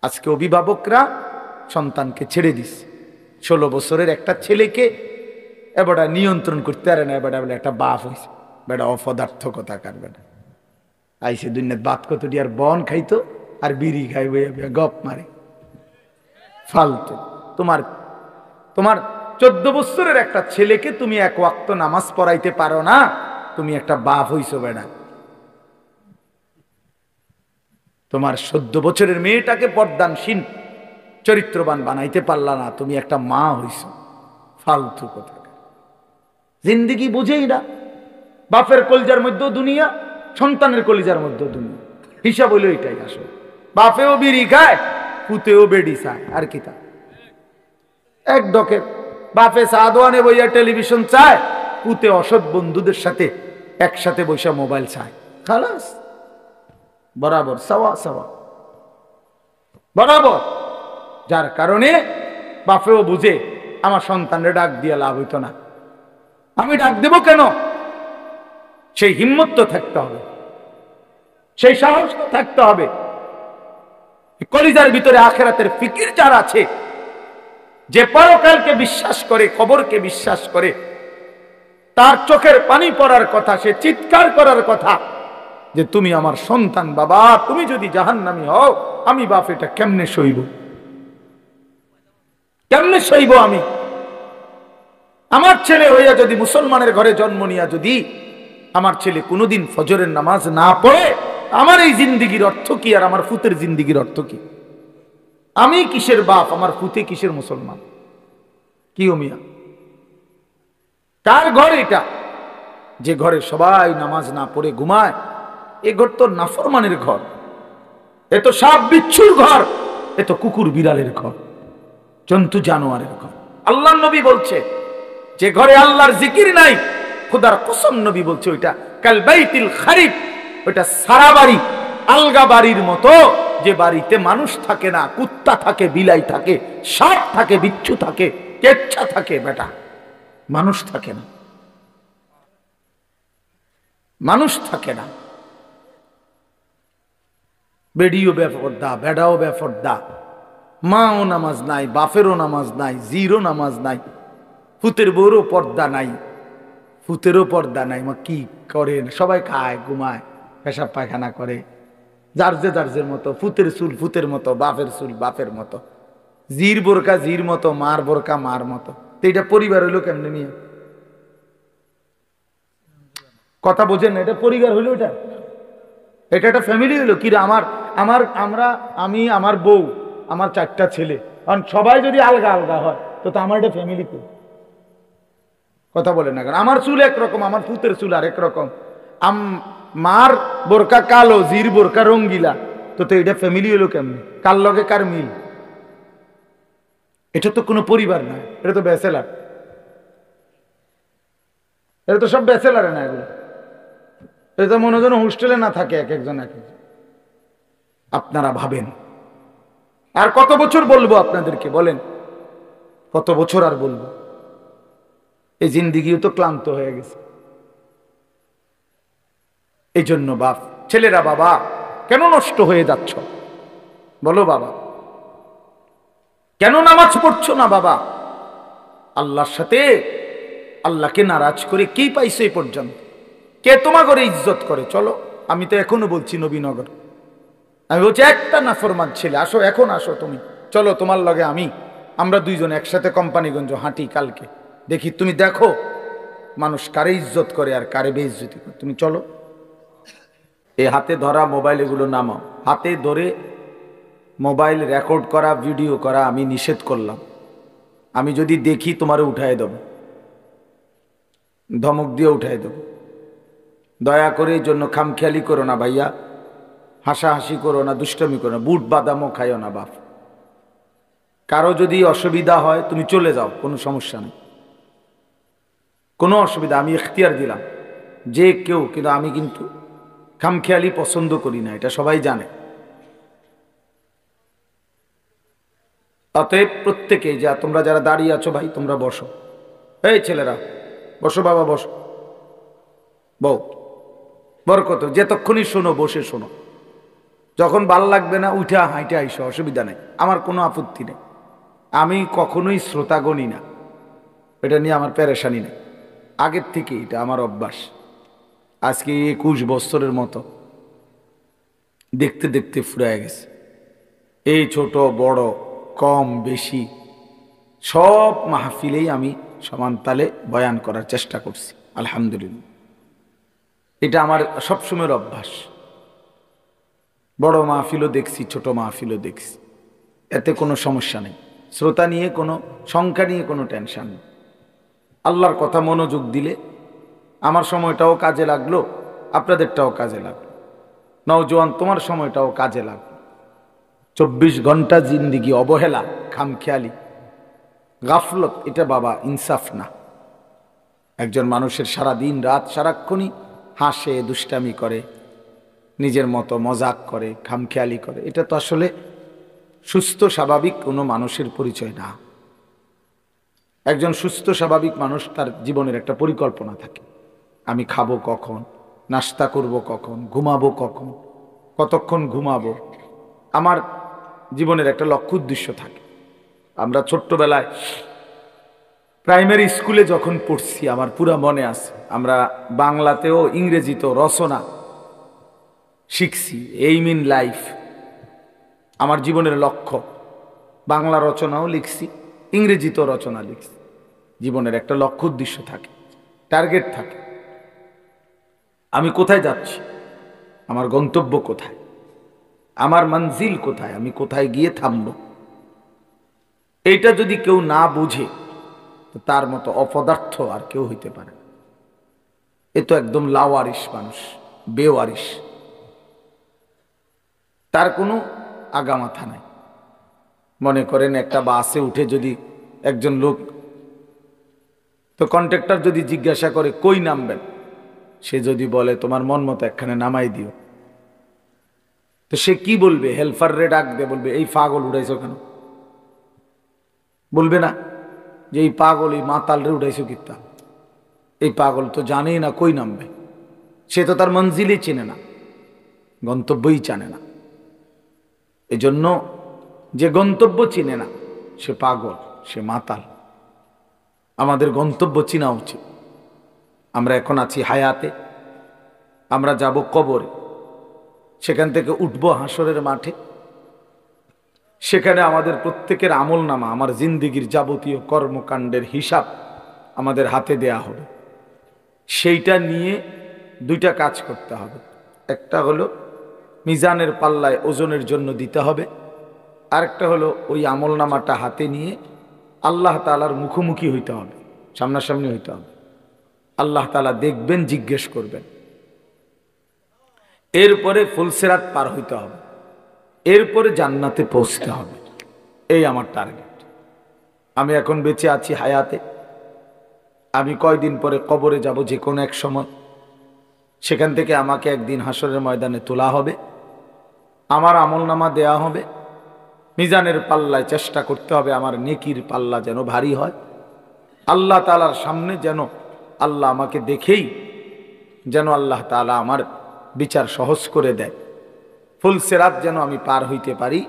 আজকে অভিভাবকরা সন্তানকে ছেড়ে দিচ্ছে। 16 বছরের একটা ছেলেকে এবারে নিয়ন্ত্রণ করতে পারে না, এবারে বলে একটা বাপ হয়েছে, বেটা অপদার্থ কথাকার বেটা আইসে দুনিয়ার বাত কতটি আর বন খাইতো আর বিড়ি খাইবে গপ মারে ফালতু। তোমার তোমার 14 বছরের একটা ছেলেকে তুমি এক ওয়াক্ত নামাজ পড়াইতে পারো না, তুমি একটা বাপ হইছো বেটা। তোমার 14 বছরের মেয়েটাকে পর্দানশীল চরিত্রবান বানাইতে পারলা না, তুমি একটা মা হইছো। ফালতু কথা, জিন্দিগি বুঝেই না। বাপের কলিজার মধ্যে দুনিয়া, সন্তানের কলিজার মধ্যে দুনিয়া, হিসাব হইল এটাই আসলে। বাপেও বিড়ি খায়, পুতেও বেডি চায়, আর কি তা এক ডকের। বাপে সাদওয়ানে বইয়া টেলিভিশন চায়, পুতে অসৎ বন্ধুদের সাথে একসাথে বৈশা মোবাইল চায়। খালাস, বরাবর সাওয়া সাওয়া বরাবর। যার কারণে বাপেও বুঝে আমার সন্তানের ডাক দিয়ে লাভ হইতো না, আমি ডাক দেব কেন? সেই হিম্মত তো থাকতে হবে, সেই সাহস তো থাকতে হবে। কলিজার ভিতরে আখিরাতের ফিকির যার আছে, যে পরকালকে বিশ্বাস করে, কবরকে বিশ্বাস করে, তার চোখের পানি পড়ার কথা, সে চিৎকার করার কথা যে তুমি আমার সন্তান বাবা, তুমি যদি জাহান্নামী হও, আমি বাপ এটা কেমনে সইব, কেমনে সইব আমি? আমার ছেলে হইয়া যদি মুসলমানের ঘরে জন্ম নিয়া যদি আমার ছেলে কোনোদিন ফজরের নামাজ না পড়ে, আমার এই জিন্দিগির অর্থ কি? আর আমার ফুতের জিন্দিগির অর্থ কি? আমি কিসের বাপ, আমার ফুতে কিসের মুসলমান? কি ও মিয়া, কার ঘর এটা? যে ঘরে সবাই নামাজ না পড়ে ঘুমায়, এ ঘর তো নাফরমানের ঘর, এ তো সাপ বিচ্ছুর ঘর, এ তো কুকুর বিড়ালের ঘর, জন্তু জানোয়ারের ঘর। আল্লাহর নবী বলছে যে ঘরে আল্লাহর জিকির নাই, খোদার কসম নবী বলছে ওইটা কাল বাইতিল খারিব, ওইটা সারা বাড়ি, আলগা বাড়ির মতো, যে বাড়িতে মানুষ থাকে না, কুত্তা থাকে, বিলাই থাকে, সাপ থাকে, বিচ্ছু থাকে, কেচ্ছা থাকে, বেটা মানুষ থাকে না, মানুষ থাকে না। বেডিও বেফরদা, বেডাও বেফরদা, মাও নামাজ নাই, বাপেরও নামাজ নাই, জিরো নামাজ নাই, ফুতের বউরও পর্দা নাই, ফুতেরও পর্দা নাই। মা কি করে? সবাই খায়, ঘুমায়, পেশাব পায়খানা করে, যার মতো। ফুতের চুল ফুতের মতো, বাপের চুল বাপের মতো, জির বোরকা জির মতো, মার বোরকা মার মতো। তো এটা পরিবার হইলো কেমনে নিয়ে? কথা বোঝেন না? এটা পরিবার হইলো? এটা একটা ফ্যামিলি হইলো কি? আমি, আমার বউ, আমার 4টা ছেলে, কারণ সবাই যদি আলগা আলগা হয় তো আমার এটা ফ্যামিলি কো? কথা বলে না কেন? আমার চুল একরকম, আমার পুতের চুল আরেক রকম, মার বোরকা কালো, জির বোরকা রঙ্গিলা, তো এটা ফ্যামিলি হলো কেমনি? কার লগে কার মিল? এটা তো কোনো পরিবার না, এটা তো ব্যাচেলার, এটা তো সব ব্যাচেলারে না, এগুলো এটা তো মনে হয় হোস্টেলে না থাকে এক একজন এক একজন। আপনারা ভাবেন, আর কত বছর বলবো আপনাদেরকে? বলেন কত বছর আর বলবো? এই জিন্দিগিও তো ক্লান্ত হয়ে গেছে। এই জন্য বাপ, ছেলেরা, বাবা কেন নষ্ট হয়ে যাচ্ছ? বলো বাবা, কেন নামাজ পড়ছো না বাবা? আল্লাহর সাথে আল্লাহকে নারাজ করে কি পাইছো এই পর্যন্ত? কে তোমার ঘরে ইজ্জত করে? চলো, আমি তো এখনো বলছি নবীনগর, আমি বলছি একটা নাফরমান ছেলে, আসো, এখন আসো তুমি, চলো তোমার লগে আমরা দুইজন একসাথে কোম্পানিগঞ্জ হাঁটি কালকে, দেখি, তুমি দেখো মানুষ কারে ইজ্জত করে আর কারে বেইজ্জতি করে। তুমি চলো, এই হাতে ধরা মোবাইল এগুলো নামাও। হাতে ধরে মোবাইল রেকর্ড করা, ভিডিও করা আমি নিষেধ করলাম। আমি যদি দেখি তোমারে উঠায় দেব, ধমক দিয়ে উঠায় দেব। দয়া করে এই জন্য খামখেয়ালি করো না ভাইয়া, হাসাহাসি করো না, দুষ্টমি করো না, বুট বাদামও খাইও না বাপ। কারো যদি অসুবিধা হয় তুমি চলে যাও, কোনো সমস্যা নেই, কোনো অসুবিধা, আমি এখতিয়ার দিলাম যে কেউ, কিন্তু আমি কিন্তু খামখেয়ালি পছন্দ করি না, এটা সবাই জানে। অতএব প্রত্যেকে, যা তোমরা যারা দাঁড়িয়ে আছো ভাই, তোমরা বসো, এই ছেলেরা বসো, বাবা বসো, বউ বরকত, যেতক্ষণই শোনো বসে শোনো। যখন ভাল লাগবে না উঠা হাইটে আইসো, অসুবিধা নেই, আমার কোনো আপত্তি নেই। আমি কখনোই শ্রোতা গণি না, এটা নিয়ে আমার পেরেশানি নেই। আগের থেকে এটা আমার অভ্যাস। আজকে 21 বছরের মতো দেখতে দেখতে ফুরায় গেছে। এই ছোট বড় কম বেশি সব মাহফিলেই আমি সমান তালে বয়ান করার চেষ্টা করছি, আলহামদুলিল্লাহ। এটা আমার সবসময়ের অভ্যাস। বড় মাহফিলও দেখছি, ছোট মাহফিলও দেখছি, এতে কোনো সমস্যা নেই। শ্রোতা নিয়ে কোনো, সংখ্যা নিয়ে কোনো টেনশন নেই। আল্লাহর কথা মনোযোগ দিলে আমার সময়টাও কাজে লাগলো, আপনাদেরটাও কাজে লাগলো। নওজোয়ান তোমার সময়টাও কাজে লাগলো। 24 ঘন্টা জিন্দিগি অবহেলা, খামখেয়ালি, গাফলত, এটা বাবা ইনসাফ না। একজন মানুষের সারা দিন রাত সারাক্ষণই হাসে, দুষ্টামি করে, নিজের মতো মজাক করে, খামখেয়ালি করে, এটা তো আসলে সুস্থ স্বাভাবিক কোনো মানুষের পরিচয় না। একজন সুস্থ স্বাভাবিক মানুষ, তার জীবনের একটা পরিকল্পনা থাকে। আমি খাবো কখন, নাস্তা করব কখন, ঘুমাবো কখন, কতক্ষণ ঘুমাবো, আমার জীবনের একটা লক্ষ্য উদ্দেশ্য থাকে। আমরা ছোট্টবেলায় প্রাইমারি স্কুলে যখন পড়ছি, আমার পুরা মনে আছে, আমরা বাংলাতেও ইংরেজিতেও রচনা শিখছি। এইম ইন লাইফ আমার জীবনের লক্ষ্য। বাংলা রচনাও লিখছি, ইংরেজিতেও রচনা লিখছি। জীবনের একটা লক্ষ্য উদ্দেশ্য থাকে, টার্গেট থাকে। আমি কোথায় যাচ্ছি, আমার গন্তব্য কোথায়, আমার মঞ্জিল কোথায়, আমি কোথায় গিয়ে থামব। এইটা যদি কেউ না বুঝে, তো তার মতো অপদার্থ আর কেউ হইতে পারে না। এ তো একদম লাওয়ারিশ মানুষ, বেওয়ারিশ, তার কোনো আগামাথা নাই। মনে করেন একটা বাসে উঠে যদি একজন লোক, তো কন্ট্রাক্টর যদি জিজ্ঞাসা করে কই নামবেন, সে যদি বলে তোমার মন মতো একখানে নামাই দিও, তো সে কি বলবে? হেল্পার রে ডাক দিয়ে বলবে এই পাগল উঠাইছো কেন? বলবে না যে এই পাগল, এই মাতাল রে উঠাইছো কিত্তা, এই পাগল তো জানেই না কই নামবে। সে তো তার মঞ্জিলই চেনে না, গন্তব্যই জানে না। এজন্য যে গন্তব্য চিনে না সে পাগল, সে মাতাল। আমাদের গন্তব্য চিনা উচিত। আমরা এখন আছি হায়াতে, আমরা যাব কবরে, সেখান থেকে উঠবো হাসরের মাঠে। সেখানে আমাদের প্রত্যেকের আমল নামা, আমার জিন্দিগির যাবতীয় কর্মকাণ্ডের হিসাব আমাদের হাতে দেয়া হবে। সেইটা নিয়ে দুইটা কাজ করতে হবে। একটা হলো মিজানের পাল্লায় ওজনের জন্য দিতে হবে, আরেকটা হলো ওই আমল নামাটা হাতে নিয়ে আল্লাহ তাআলার মুখোমুখি হইতে হবে, সামনাসামনি হইতে হবে। আল্লাহ তাআলা দেখবেন, জিজ্ঞেস করবেন। এরপরে ফুলসিরাত পার হইতে হবে, এরপরে জান্নাতে পৌঁছতে হবে। এই আমার টার্গেট। আমি এখন বেঁচে আছি হায়াতে, আমি কয়দিন পরে কবরে যাব, যে কোনো এক সময়। সেখান থেকে আমাকে একদিন হাসরের ময়দানে তোলা হবে, আমার আমলনামা দেয়া হবে। মিজানের পাল্লায় চেষ্টা করতে হবে আমার নেকির পাল্লা যেন ভারী হয়। আল্লাহ তাআলার সামনে যেন আল্লাহ আমাকে দেখেই যেন আল্লাহ তাআলা আমার বিচার সহজ করে দেয়। ফুলসিরাত যেন আমি পার হইতে পারি,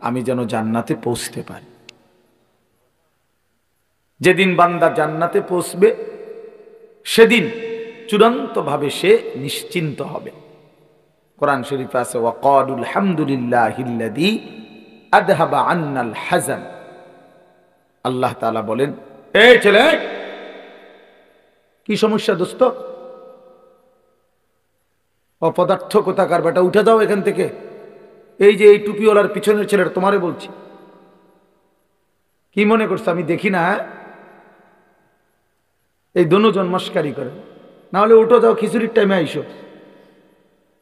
আমি যেন জান্নাতে পৌঁছতে পারি। যেদিন বান্দা জান্নাতে পৌঁছবে, সেদিন চূড়ান্তভাবে সে নিশ্চিন্ত হবে। কোরআন শরীফে আছে ওয়াকালুল হামদুলিল্লাহিল্লাযী আযহাবা আন্নাল হাযান। আল্লাহ তাআলা বলেন, এই ছেলে কি সমস্যা দোস্ত? অপদার্থ কোথাকার বেটা, উঠে যাও এখান থেকে। এই যে এই টুপিওয়ালার পিছনের ছেলেটা, তোমারে বলছি। কি মনে করছো আমি দেখি না? এই দোনোজন মস্কারি করে। না হলে উঠো, যাও, খিচুড়ির টাইমে আইসো।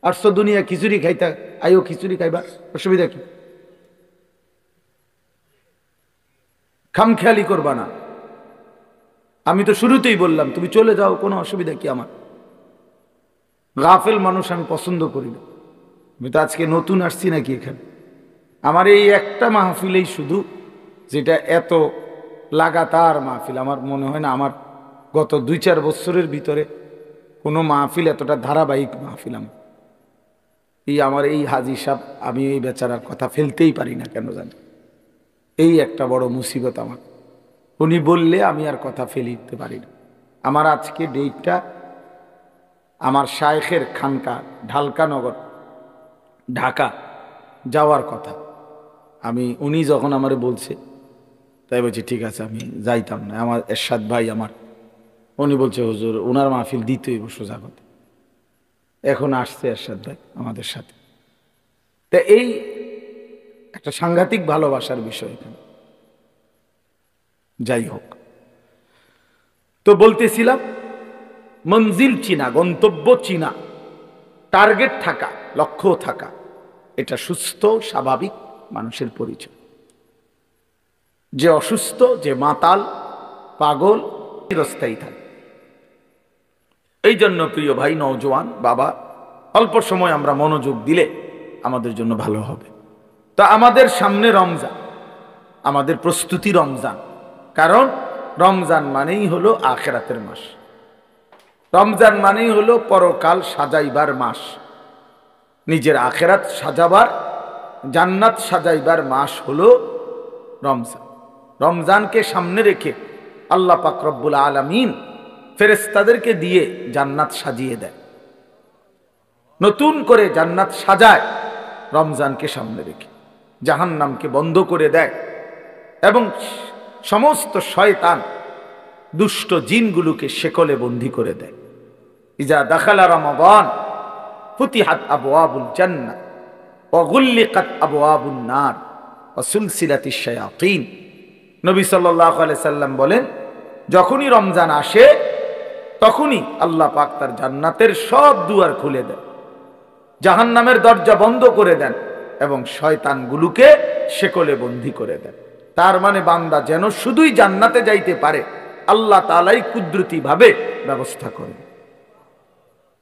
আসছো দুনিয়া খিচুড়ি খাইতা, আইও খিচুড়ি খাইবা, অসুবিধা কি? খামখেয়ালি করবা না। আমি তো শুরুতেই বললাম তুমি চলে যাও, কোনো অসুবিধা কি আমার? গাফেল মানুষ আমি পছন্দ করি না। আমি তো আজকে নতুন আসছি নাকি এখানে? আমার এই একটা মাহফিলেই শুধু, যেটা এত লাগাতার মাহফিল, আমার মনে হয় না আমার গত 2-4 বছরের ভিতরে কোনো মাহফিল এতটা ধারাবাহিক মাহফিল আমার আমার এই হাজি সাহেব, আমি এই বেচারার কথা ফেলতেই পারি না কেন জানি, এই একটা বড় মুসিবত আমার। উনি বললে আমি আর কথা ফেলিতে পারি না। আমার আজকে ডেটটা আমার শায়েখের খানকা ঢালকানগর ঢাকা যাওয়ার কথা। উনি যখন আমারে বলছে, তাই বলছি ঠিক আছে আমি যাইতাম না। আমার এরশাদ ভাই উনি বলছে হুজুর ওনার মাহফিল দিতেই সোজা কথা। এখন আসছে এরশাদ ভাই আমাদের সাথে। তা এই একটা সাংঘাতিক ভালোবাসার বিষয় এখানে। যাই হোক, তো বলতেছিলাম মঞ্জিল চিনা, গন্তব্য চিনা, টার্গেট থাকা, লক্ষ্য থাকা, এটা সুস্থ স্বাভাবিক মানুষের পরিচয়। যে অসুস্থ, যে মাতাল পাগল, চিরস্থায়ী থাকে। এই জন্য প্রিয় ভাই, নওজোয়ান বাবা, অল্প সময় আমরা মনোযোগ দিলে আমাদের জন্য ভালো হবে। তো আমাদের সামনে রমজান, আমাদের প্রস্তুতি রমজান। কারণ রমজান মানেই হলো আখিরাতের মাস, রমজান মানেই হলো পরকাল সাজাইবার মাস, নিজের আখিরাত সাজাবার, জান্নাত সাজাইবার মাস হলো রমজান। রমজানকে সামনে রেখে আল্লাহ পাক রব্বুল আলামিন ফেরেশতাদেরকে দিয়ে জান্নাত সাজিয়ে দেয়, নতুন করে জান্নাত সাজায় রমজানকে সামনে রেখে, জাহান্নামকে বন্ধ করে দেয় এবং সমস্ত শয়তান দুষ্ট জিনগুলোকে শেকলে বন্দী করে দেয়। ইজা দাখালা রমাদান ফুতিহাত আবওয়াবুল জান্নাহ ওয়া গুল্লিকাত আবওয়াবুন নার ওয়া সুলসিলাতিশ শায়াতিন। নবী সাল্লাল্লাহু আলাইহি সাল্লাম বলেন, যখনই রমজান আসে তখনই আল্লাহ পাক তার জান্নাতের সব দুয়ার খুলে দেন, জাহান্নামের দরজা বন্ধ করে দেন এবং শয়তানগুলোকে শেকলে বন্দী করে দেন। তার মানে বান্দা যেন শুধুই জান্নাতে যাইতে পারে, আল্লাহ তাআলাই কুদরতি ভাবে ব্যবস্থা করেন।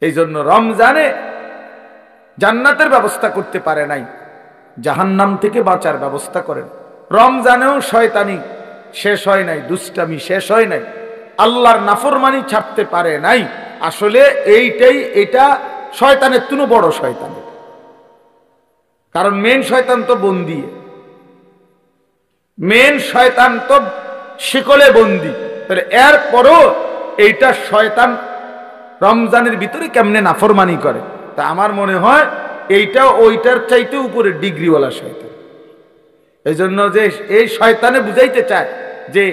এই জন্য রমজানে জান্নাতের ব্যবস্থা করতে পারে নাই, জাহান্নাম থেকে বাঁচার ব্যবস্থা করেন। রমজানেও শয়তানি শেষ হয় নাই, দুষ্টামি শেষ হয় নাই, আল্লাহর নাফরমানি ছাড়তে পারে নাই। আসলে এটা শয়তানের তুনো বড় শয়তান, কারণ মেন শয়তান তো বন্দী, মেন শয়তান তো শিকলে বন্দী। তাহলে এরপরও এইটা শয়তান রমজানের ভিতরে কেমনে নাফরমানি করে, তা আমার মনে হয় এইটা ওইটার চাইতে উপরে ডিগ্রিওয়ালা শয়তান। এই জন্য যে এই শয়তানে বুঝাইতে চায় যে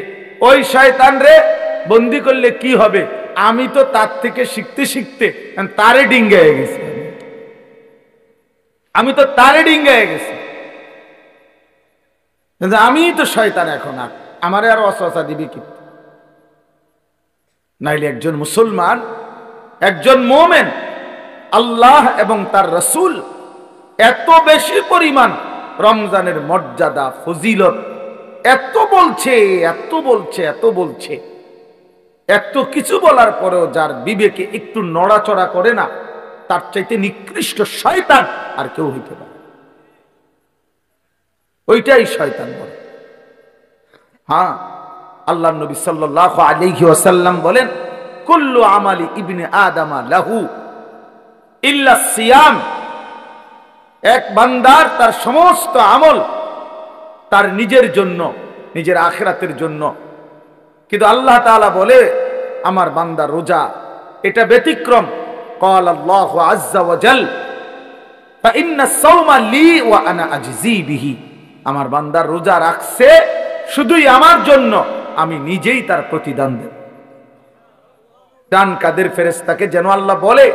ওই শয়তান রে বন্দি করলে কি হবে, আমি তো তার থেকে শিখতে শিখতে তারে ডিঙ্গায় গেছি, আমি তো তারে ডিঙ্গায় গেছি, আমি তো শয়তান, এখন আর আমারে আর ওয়াসওয়াসা দিবি কি? নাইলে একজন মুসলমান, একজন মুমিন আল্লাহ এবং তার রাসূল এত বেশি পরিমাণ রমজানের মর্যাদা ফজিলত এত বলছে, এত বলছে, এত বলছে, এত কিছু বলার পরেও যার বিবেকে একটু নড়াচড়া করে না, তার চাইতে নিকৃষ্ট শয়তান আর কেউ হইতে পারে। ওইটাই শয়তান বলে। হ্যাঁ, আল্লাহর নবী সাল্লাল্লাহু আলাইহি ওয়াসাল্লাম বলেন, কুল্লু আমালি ইবনে আদামা লাহু ইল্লা সিয়াম। এক বান্দার তার সমস্ত আমল তার নিজের জন্য, নিজের আখিরাতের জন্য, কিন্তু আল্লাহ তাআলা বলে আমার বান্দা রোজা এটা ব্যতিক্রম। ক্বাল আল্লাহু আযজা ওয়া জাল ফা ইন্না সাওমা লি ওয়া আনা আজজি বিহি। আমার বান্দা রোজা রাখছে শুধুই আমার জন্য, আমি নিজেই তার প্রতিদান দেব। ডান কাদের ফেরেশতাকে যেন আল্লাহ বলে,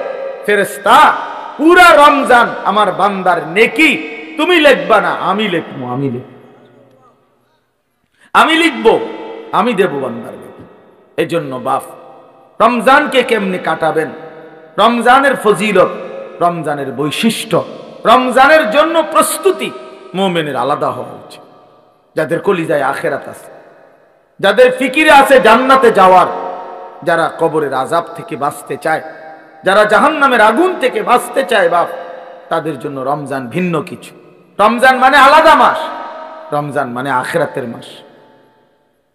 ফেরেশতা পুরা রমজান আমার বান্দার নেকি তুমি লিখবা না, আমি লিখবো, আমি লিখবো, আমি দেব বান্দার। এই জন্য বাপ, রমজানকে কেমনে কাটাবেন, রমজানের ফজিলত, রমজানের বৈশিষ্ট্য, রমজানের জন্য প্রস্তুতি মুমিনের আলাদা হওয়া উচিত। যাদের কলিজায় আখিরাত আছে, যাদের ফিকিরে আছে জান্নাতে যাওয়ার, যারা কবরের আযাব থেকে বাঁচতে চায়, যারা জাহান্নামের আগুন থেকে বাঁচতে চায় বাপ, তাদের জন্য রমজান ভিন্ন কিছু। রমজান মানে আলাদা মাস, রমজান মানে আখিরাতের মাস,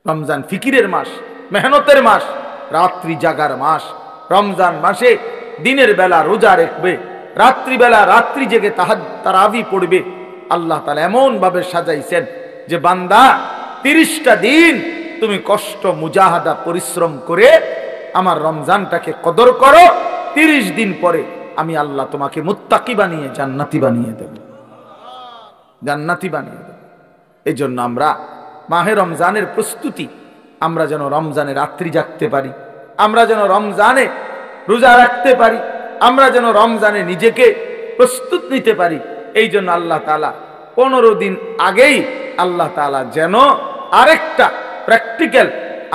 রমজান ফিকিরের মাস, মেহনতের মাস, রাত্রি জাগার মাস। রমজান মাসে দিনের বেলা রোজা রাখবে, রাত্রিবেলা রাত্রি জেগে তারাবি পড়বে। আল্লাহ তাআলা এমন ভাবে সাজাইছেন যে বান্দা 30টা দিন তুমি কষ্ট মুজাহাদা পরিশ্রম করে আমার রমজানটাকে কদর করো, 30 দিন পরে আমি আল্লাহ তোমাকে মুত্তাকি বানিয়ে জান্নাতি বানিয়ে দেব, জান্নাতি বানিয়ে দেব। এই জন্য আমরা মাহে রমজানের প্রস্তুতি, আমরা যেন রমজানে রাত্রি জাগতে পারি, আমরা যেন রমজানে রোজা রাখতে পারি, আমরা যেন রমজানে নিজেকে প্রস্তুত নিতে পারি। এই জন্য আল্লাহ তাআলা 15 দিন আগেই আল্লাহ তাআলা যেন আরেকটা প্র্যাকটিক্যাল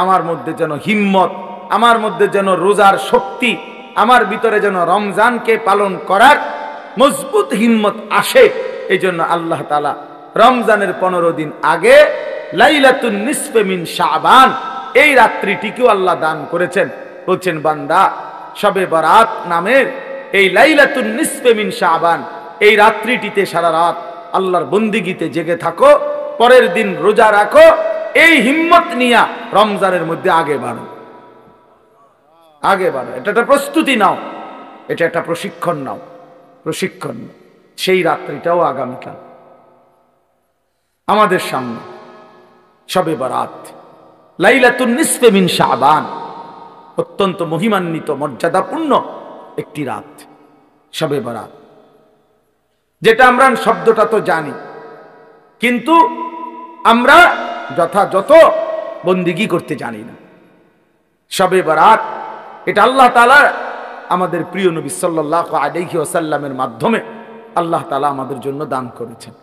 আমার মধ্যে যেন হিম্মত, আমার মধ্যে যেন রোজার শক্তি, আমার ভিতরে যেন রমজানকে পালন করার মজবুত হিম্মত আসে। এই জন্য আল্লাহ তাআলা রমজানের 15 দিন আগে লাইলাতুন নিসফে মিন শাবান এই রাত্রিটিকেও আল্লাহ দান করেছেন। বলছেন বান্দা শবে বরাত নামের এই লাইলাতুন নিসফে মিন শাবান এই রাত্রিটিতে সারা রাত আল্লাহর বন্দিগিতে জেগে থাকো, পরের দিন রোজা রাখো, এই হিম্মত নিয়ে রমজানের মধ্যে আগে বাড়ো, আগে বাড়ো। এটা একটা প্রস্তুতি নাও, এটা একটা প্রশিক্ষণ নাও, প্রশিক্ষণ। সেই রাত্রিটাও আগামীকাল আমাদের সামনে শবে বরাত লাইলাতুন নিসফে মিন শাবান, অত্যন্ত মহিমান্বিত মর্যাদাপূর্ণ একটি রাত শবে বরাত, যেটা আমরা শব্দটা তো জানি, কিন্তু আমরা যথাযথ বন্দিগি করতে জানি না। শবে বরাত এটা আল্লাহ তাআলা আমাদের প্রিয় নবী সাল্লাল্লাহু আলাইহি ওয়াসাল্লামের মাধ্যমে আল্লাহ তাআলা আমাদের জন্য দান করেছেন।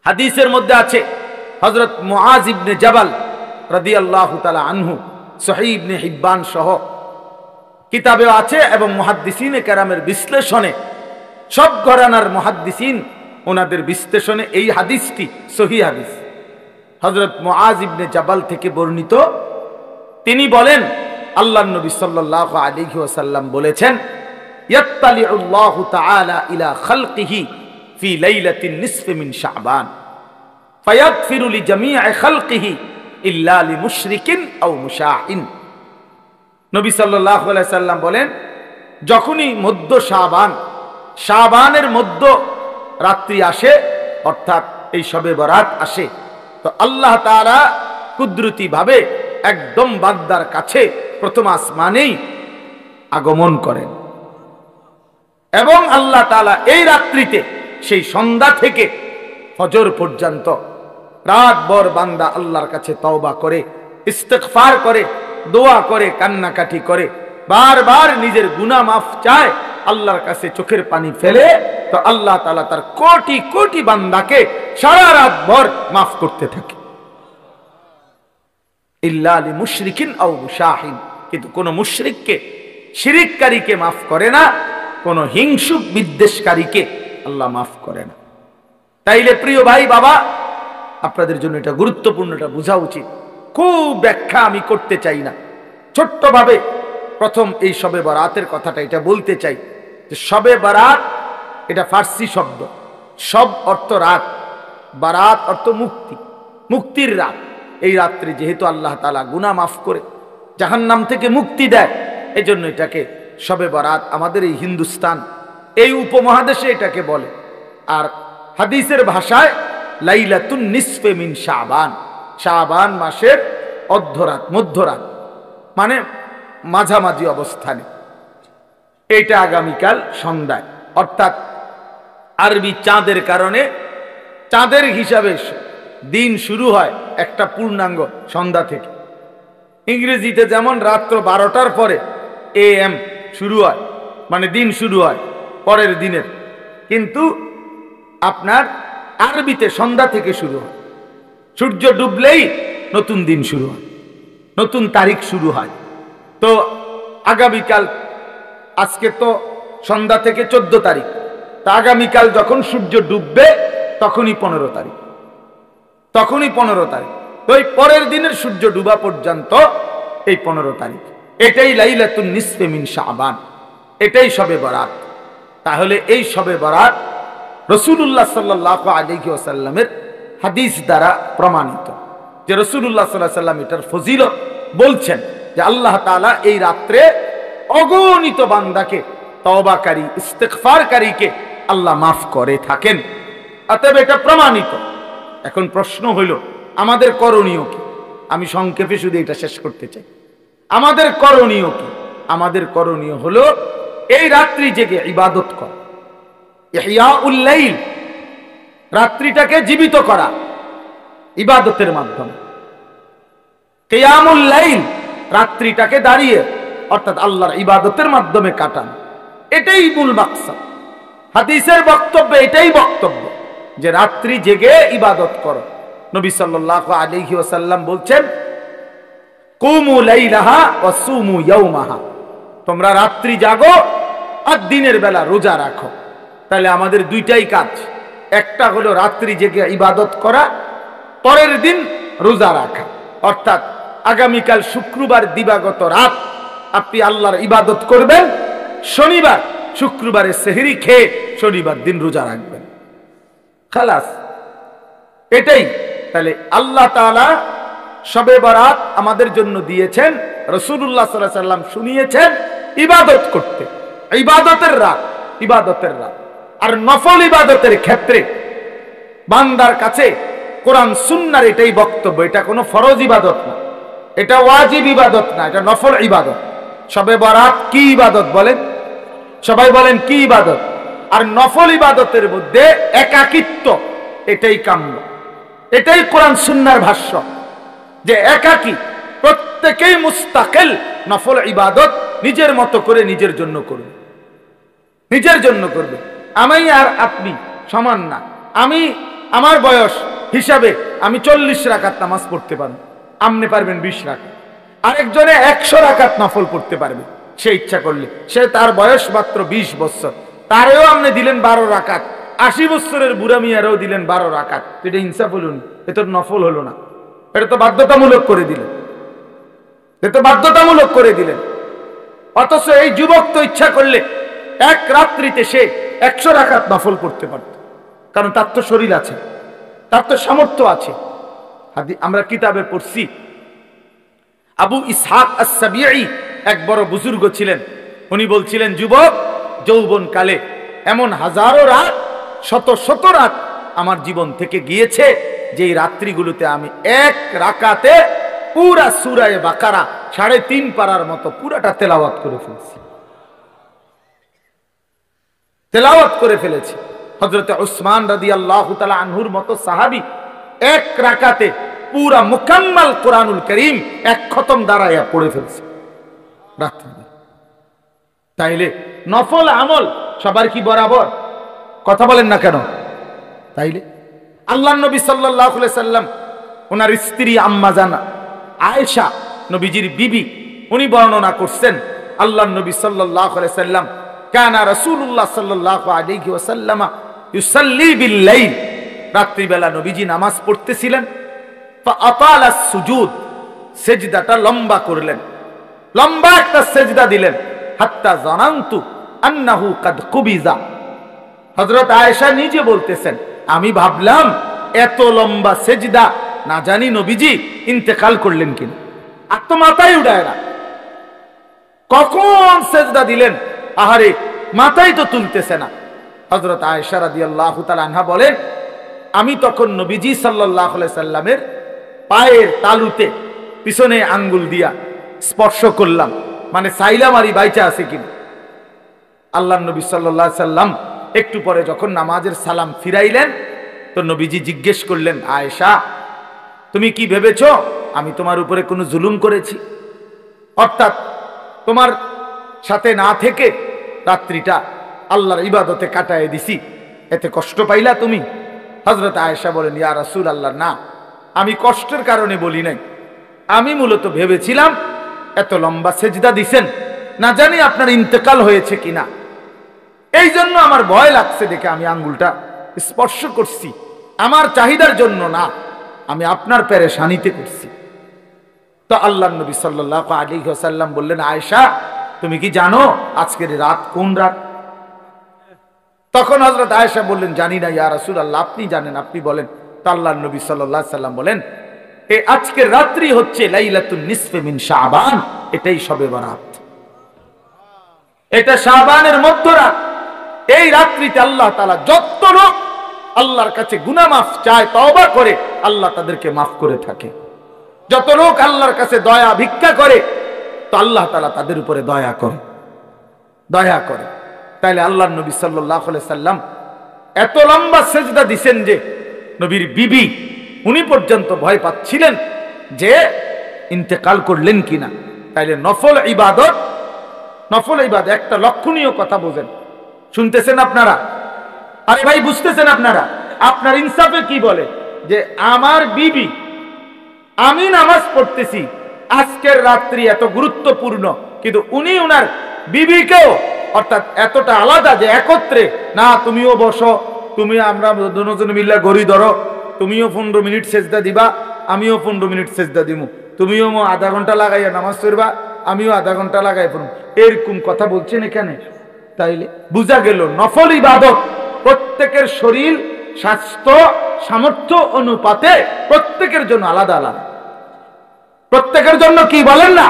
হাদিসের মধ্যে আছে হযরত মুআজ ইবনে জাবাল রাদিয়াল্লাহু তাআলা আনহু, সহিহ ইবনে হিব্বান সহ কিতাবে আছে, এবং মুহাদ্দিসিনে কেরামের বিশ্লেষণে, সব ঘরানার মুহাদ্দিসিন ওনাদের বিশ্লেষণে এই হাদিসটি সহিহ হাদিস। হযরত মুআজ ইবনে জাবাল থেকে বর্ণিত, তিনি বলেন আল্লাহর নবী সাল্লাল্লাহু আলাইহি ওয়াসাল্লাম বলেছেন, ইয়াত্তালিউল্লাহু তাআলা ইলা খালকিহি ফি লাইলাতিন নিসফি মিন শাবান ফায়াগফিরু লিজামিই খালকিহি ইল্লা লিমুশরিকিন আও মুশাহিন। নবী সাল্লাল্লাহু আলাইহি সাল্লাম বলেন, যখনই মধ্য শাবান, শাবানের মধ্য রাত্রি আসে, অর্থাৎ এই শবে বরাত আসে, তো আল্লাহ তাআলা কুদরতি ভাবে একদম বান্দার কাছে প্রথম আসমানেই আগমন করেন, এবং আল্লাহ তাআলা এই রাত্রিতে সেই সন্ধ্যা থেকে ফজর পর্যন্ত রাতভর বান্দা আল্লাহর কাছে তওবা করে, ইস্তিগফার করে, দোয়া করে, কান্নাকাটি করে, বারবার নিজের গুনাহ মাফ চায়, আল্লাহর কাছে চোখের পানি ফেলে, তো আল্লাহ তাআলা তার কোটি কোটি বান্দাকে সারা রাত ভর মাফ করতে থাকে। ইল্লা লিমুশরিকিন আও মুশাহিন, কিন্তু কোন মুশরিককে, শিরিককারীকে মাফ করে না, কোন হিংসুক বিদ্বেষকারীকে আল্লাহ মাফ করে না। তাইলে প্রিয় ভাই বাবা, আপনাদের জন্য এটা গুরুত্বপূর্ণ, এটা বোঝা উচিত। খুব ব্যাখ্যা আমি করতে চাই না, ছোট্টভাবে প্রথম এই শবে বরাতের কথাটা এটা বলতে চাই যে শবে বরাত এটা ফার্সি শব্দ, সব অর্থ রাত, বারাত অর্থ মুক্তি, মুক্তির রাত। এই রাত্রি যেহেতু আল্লাহ তাআলা গুনাহ মাফ করে জাহান্নাম থেকে মুক্তি দেয়, এজন্য এটাকে শবে বরাত আমাদের এই হিন্দুস্তান, এই উপমহাদেশে এটাকে বলে। আর হাদিসের ভাষায় লাইলাতুন নিসফে মিন শাবান, শাবান মাসের অর্ধরাত, মধ্যরাত, মানে মাঝামাঝি অবস্থানে। এইটা আগামীকাল সন্ধ্যায়, অর্থাৎ আরবি চাঁদের কারণে, চাঁদের হিসাবে দিন শুরু হয় একটা পূর্ণাঙ্গ সন্ধ্যা থেকে। ইংরেজিতে যেমন রাত্র 12টার পরে AM শুরু হয়, মানে দিন শুরু হয় পরের দিনের, কিন্তু আপনার আরবিতে সন্ধ্যা থেকে শুরু হয়। সূর্য ডুবলেই নতুন দিন শুরু হয়, নতুন তারিখ শুরু হয়। তো আগামীকাল, আজকে তো সন্ধ্যা থেকে 14 তারিখ, তা আগামীকাল যখন সূর্য ডুববে তখনই 15 তারিখ, তখনই 15 তারিখ। তো এই পরের দিনের সূর্য ডুবা পর্যন্ত এই 15 তারিখ, এটাই লাইলাতুন নিসফে মিন শাবান, এটাই শবে বরাত। তাহলে এই শবে বরাত রাসূলুল্লাহ সাল্লাল্লাহু আলাইহি ওয়াসাল্লামের হাদিস দ্বারা প্রমাণিত, যে রাসূলুল্লাহ সাল্লাল্লাহু আলাইহি ওয়াসাল্লাম এটার ফজিলত বলছেন যে আল্লাহ তাআলা এই রাত্রে অগণিত বান্দাকে তওবাকারী ইস্তেগফারকারীকে আল্লাহ মাফ করে থাকেন। অতএব এটা প্রমাণিত। এখন প্রশ্ন হইল আমাদের করণীয় কি? আমি সংক্ষেপে শুধু এটা শেষ করতে চাই। আমাদের করণীয় কি? আমাদের করণীয় হলো এই রাত্রি জেগে ইবাদত করা, ইহয়াউল লাইল, রাত্রিটাকে জীবিত করা ইবাদতের মাধ্যমে। কিয়ামুল লাইল, রাত্রিটাকে দাঁড়িয়ে অর্থাৎ আল্লাহর ইবাদতের মাধ্যমে কাটানো, এটাই মূল মাকসাদ। হাদিসের বক্তব্য এটাই বক্তব্য যে রাত্রি জেগে ইবাদত করো। নবী সাল্লাল্লাহু আলাইহি ওয়াসাল্লাম বলছেন, কুমু লাইলাহা ওয়া সুমু ইয়াওমাহা, তোমরা রাত্রি জাগো আর দিনের বেলা রোজা রাখো। তাহলে আমাদের দুইটাই কাজ, একটা হলো রাত্রি জেগে ইবাদত করা, পরের দিন রোজা রাখা। অর্থাৎ আগামীকাল শুক্রবার দিবাগত রাত আপনি আল্লাহর ইবাদত করবেন, শনিবার শুক্রবারে সেহরি খেয়ে শনিবার দিন রোজা রাখবেন, খালাস, এটাই। তাহলে আল্লাহ তাআলা শবে বরাত আমাদের জন্য দিয়েছেন, রাসূলুল্লাহ সাল্লাল্লাহু আলাইহি ওয়াসাল্লাম শুনিয়েছেন ইবাদত করতে, ইবাদতের রাত, ইবাদতের রাত। আর নফল ইবাদতের ক্ষেত্রে বান্দার কাছে কোরআন সুন্নাহর এটাই বক্তব্য, এটা কোনো ফরজ ইবাদত না, এটা ওয়াজিব ইবাদত না, এটা নফল ইবাদত। শবে বরাত কি ইবাদত বলেন? সবাই বলেন কি ইবাদত? আর নফল ইবাদতের মধ্যে একাকিত্ব, এটাই কাম্য, এটাই কোরআন সুন্নাহর ভাষ্য, যে একাকী, প্রত্যেকেই মুস্তাকিল নফল ইবাদত নিজের মতো করে নিজের জন্য করবে, নিজের জন্য করবে। আমি আর আপনি সমান না। আমি আমার বয়স হিসাবে আমি 40 রাকাত নামাজ পড়তে পারবো, আপনি পারবেন 20 রাকাত। আরেকজনে 100 রাকাত নফল পড়তে পারবে সে ইচ্ছা করলে, সে তার বয়স মাত্র 20 বছর, তারেও আপনি দিলেন 12 রাকাত, 80 বছরের বুড়া মিয়ারেও দিলেন 12 রাকাত। এটা ইনসাফ হলো না, এটা নফল হলো না, এটা তো বাধ্যতামূলক করে দিলেন, এটা তো বাধ্যতামূলক করে দিলেন। অথচ এই যুবক তো ইচ্ছা করলে এক রাত্রিতে সে 100 রাকাত নফল করতে পারত, কারণ তার তো শরীর আছে, তার তো সামর্থ্য আছে। আমরা কিতাবে পড়ছি, আবু ইসহাক আস-সাবিঈ এক বড় বুজুর্গ ছিলেন, উনি বলছিলেন, যুবক যৌবন কালে এমন হাজারো রাত, শত শত রাত আমার জীবন থেকে গিয়েছে, যেই রাত্রিগুলোতে আমি এক রাকাতে পুরা সূরা বাকারা 3.5 পারার মতো পুরাটা তেলাওয়াত করে ফেলেছি, তেলাওয়াত করে ফেলেছি। হযরতে উসমান রাদিয়াল্লাহু তাআলা আনহুর মতো সাহাবী এক রাকাতে পুরা মুকাম্মাল কোরআনুল কারীম এক খতম দাঁড়ায়া পড়ে ফেলছে রাত্রে। তাইলে নফল আমল সবার কি বরাবর? কথা বলেন না কেন? তাইলে আল্লাহর নবী সাল্লাল্লাহু আলাইহি সাল্লাম, ওনার স্ত্রী আম্মা জান আয়েশা, নবীজির বিবি, উনি বর্ণনা করছেন, আল্লাহর নবী সাল্লাল্লাহু আলাইহি সাল্লাম, কানা রাসূলুল্লাহ সাল্লাল্লাহু আলাইহি ওয়াসাল্লাম ইউসাল্লি বিল লাইল, রাত্রি বেলা নবীজি নামাজ পড়তেছিলেন। ফাআতালা সুজুদ, সিজদাটা লম্বা করলেন, লম্বা একটা সিজদা দিলেন। হাত্তা জানান্তু আন্নাহু কাদ কুবিজা, হযরত আয়েশা নিজে বলতেছেন, আমি ভাবলাম এত লম্বা সিজদা না জানি নবীজি ইন্তেকাল করলেন কিনা, আর তো মাথায় উঠায় না, কখন সিজদা দিলেন, আহারে মাথায় তো তুলতেছে না। হযরত আয়েশা রাদিয়াল্লাহু তাআলা আনহা বলেন, আমি তখন নবীজি সাল্লাল্লাহু আলাইহি সাল্লামের পায়ের তালুতে পিছনে আঙ্গুল দিয়া স্পর্শ করলাম, মানে সাইলাম আরি বাইচা আছে কিনা। আল্লাহর নবী সাল্লাল্লাহু আলাইহি সাল্লাম একটু পরে যখন নামাজের সালাম ফিরাইলেন, তো নবীজি জিজ্ঞেস করলেন, আয়েশা তুমি কি ভেবেছো আমি তোমার উপরে কোনো জুলুম করেছি? অর্থাৎ তোমার সাথে না থেকে রাত্রিটা আল্লাহর ইবাদতে কাটায় দিছি, এতে কষ্ট পাইলা তুমি? হযরত আয়েশা বলেন, ইয়া রাসূলুল্লাহ, না, আমি কষ্টের কারণে বলি নাই, আমি মূলত ভেবেছিলাম এত লম্বা সেজদা দিছেন, না জানি আপনার ইন্তেকাল হয়েছে কিনা, এই জন্য আমার ভয় লাগছে দেখে আমি আঙ্গুলটা স্পর্শ করছি, আমার চাহিদার জন্য না, আমি আপনার পেরেশানিতে করছি। তো আল্লাহর নবী সাল্লাল্লাহু আলাইহি ওয়াসাল্লাম বললেন, আয়েশা তুমি কি জানো আজকের রাত কোন রাত? তখন হযরত আয়েশা বললেন, জানি না ইয়া রাসূলুল্লাহ, আপনি জানেন, আপনি বলেন। তো আল্লাহর নবী সাল্লাল্লাহু আলাইহি ওয়াসাল্লাম বলেন, এই আজকের রাত্রি হচ্ছে লাইলাতুন নিসফে মিন শাবান, এটাই শবে বরাত। এটা শাবানের মধ্যরাত। এই রাত্রিতে আল্লাহ তাআলা যত লোক আল্লাহর কাছে গুনাহ মাফ চায়, তওবা করে, আল্লাহ তাদেরকে মাফ করে থাকে। যত লোক আল্লাহর কাছে দয়া ভিক্ষা করে, তো আল্লাহ তাআলা তাদের উপরে দয়া করে, দয়া করে। তাইলে আল্লাহর নবী সাল্লাল্লাহু আলাইহি সাল্লাম এত লম্বা সেজদা দিছেন যে নবীর বিবি উনি পর্যন্ত ভয় পাচ্ছিলেন যে ইন্তেকাল করলেন কিনা। তাইলে নফল ইবাদত, নফল ইবাদত একটা লক্ষণীয় কথা বোঝেন। শুনতেছেন আপনারা? আরে ভাই বুঝতেছেন আপনারা? আপনার ইনসাফে কি বলে যে আমার বিবি, আমি নামাজ পড়তেছি, আজকের রাত্রি এত গুরুত্বপূর্ণ, কিন্তু উনি উনার বিবিকেও, অর্থাৎ এতটা আলাদা যে একত্রে না, তুমিও বসো, তুমি আমরা দুজন মিল্লা গড়ি ধরো, তুমিও 15 মিনিট সেজদা দিবা, আমিও 15 মিনিট সেজদা দিব, তুমিও আধা ঘন্টা লাগাইয়া নামাজ পড়বা, আমিও আধা ঘন্টা লাগাই পড়ব, এরকম কথা বলছেন এখানে। তাইলে বোঝা গেল নফল ইবাদত প্রত্যেকের শরীর স্বাস্থ্য সামর্থ্য অনুপাতে প্রত্যেকের জন্য আলাদা আলাদা, প্রত্যেকের জন্য কি বলেন না,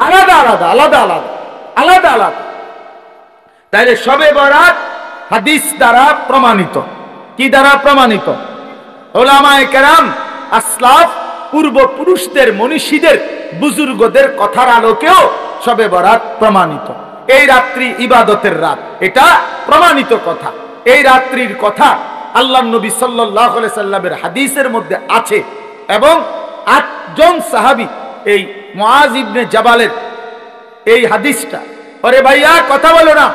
আলাদা আলাদা আলাদা আলাদা আলাদা আলাদা। তাইলে শবে বরাত হাদিস দ্বারা প্রমাণিত। কি দ্বারা প্রমাণিত? উলামায়ে কেরাম, আসলাফ, পূর্বপুরুষদের, মনীষীদের, বুজুর্গদের কথার আলোকেও শবে বরাত প্রমাণিত। এই রাত্রি ইবাদতের রাত, এটা প্রমাণিত কথা। এই রাত্রির কথা আল্লাহর নবী সাল্লাল্লাহু আলাইহি সাল্লামের হাদিসের মধ্যে আছে, এবং 8 জন সাহাবী, এই মুআজ ইবনে জাবালের এই হাদিসটা, আরে ভাইয়া কথা বলো না,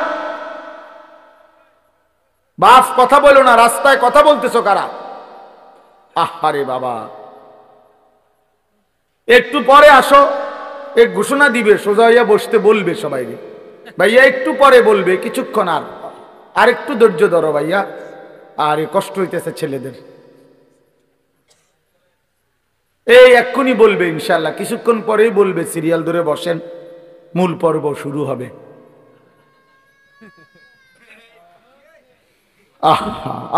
বাপ কথা বলো না, রাস্তায় কথা বলতেছো কারা? আরে বাবা, একটু পরে আসো, এক ঘোষণা দিবে, সোজা হইয়া বসতে বলবে সবাইকে, ভাইয়া একটু পরে বলবে, কিছুক্ষণ আর একটু ধৈর্য ধরো ভাইয়া, আর কষ্ট হইতেছে ছেলেদের, এই এক্ষুনি বলবে ইনশাআল্লাহ, কিছুক্ষণ পরেই বলবে, সিরিয়াল ধরে বসেন, মূল পর্ব শুরু হবে।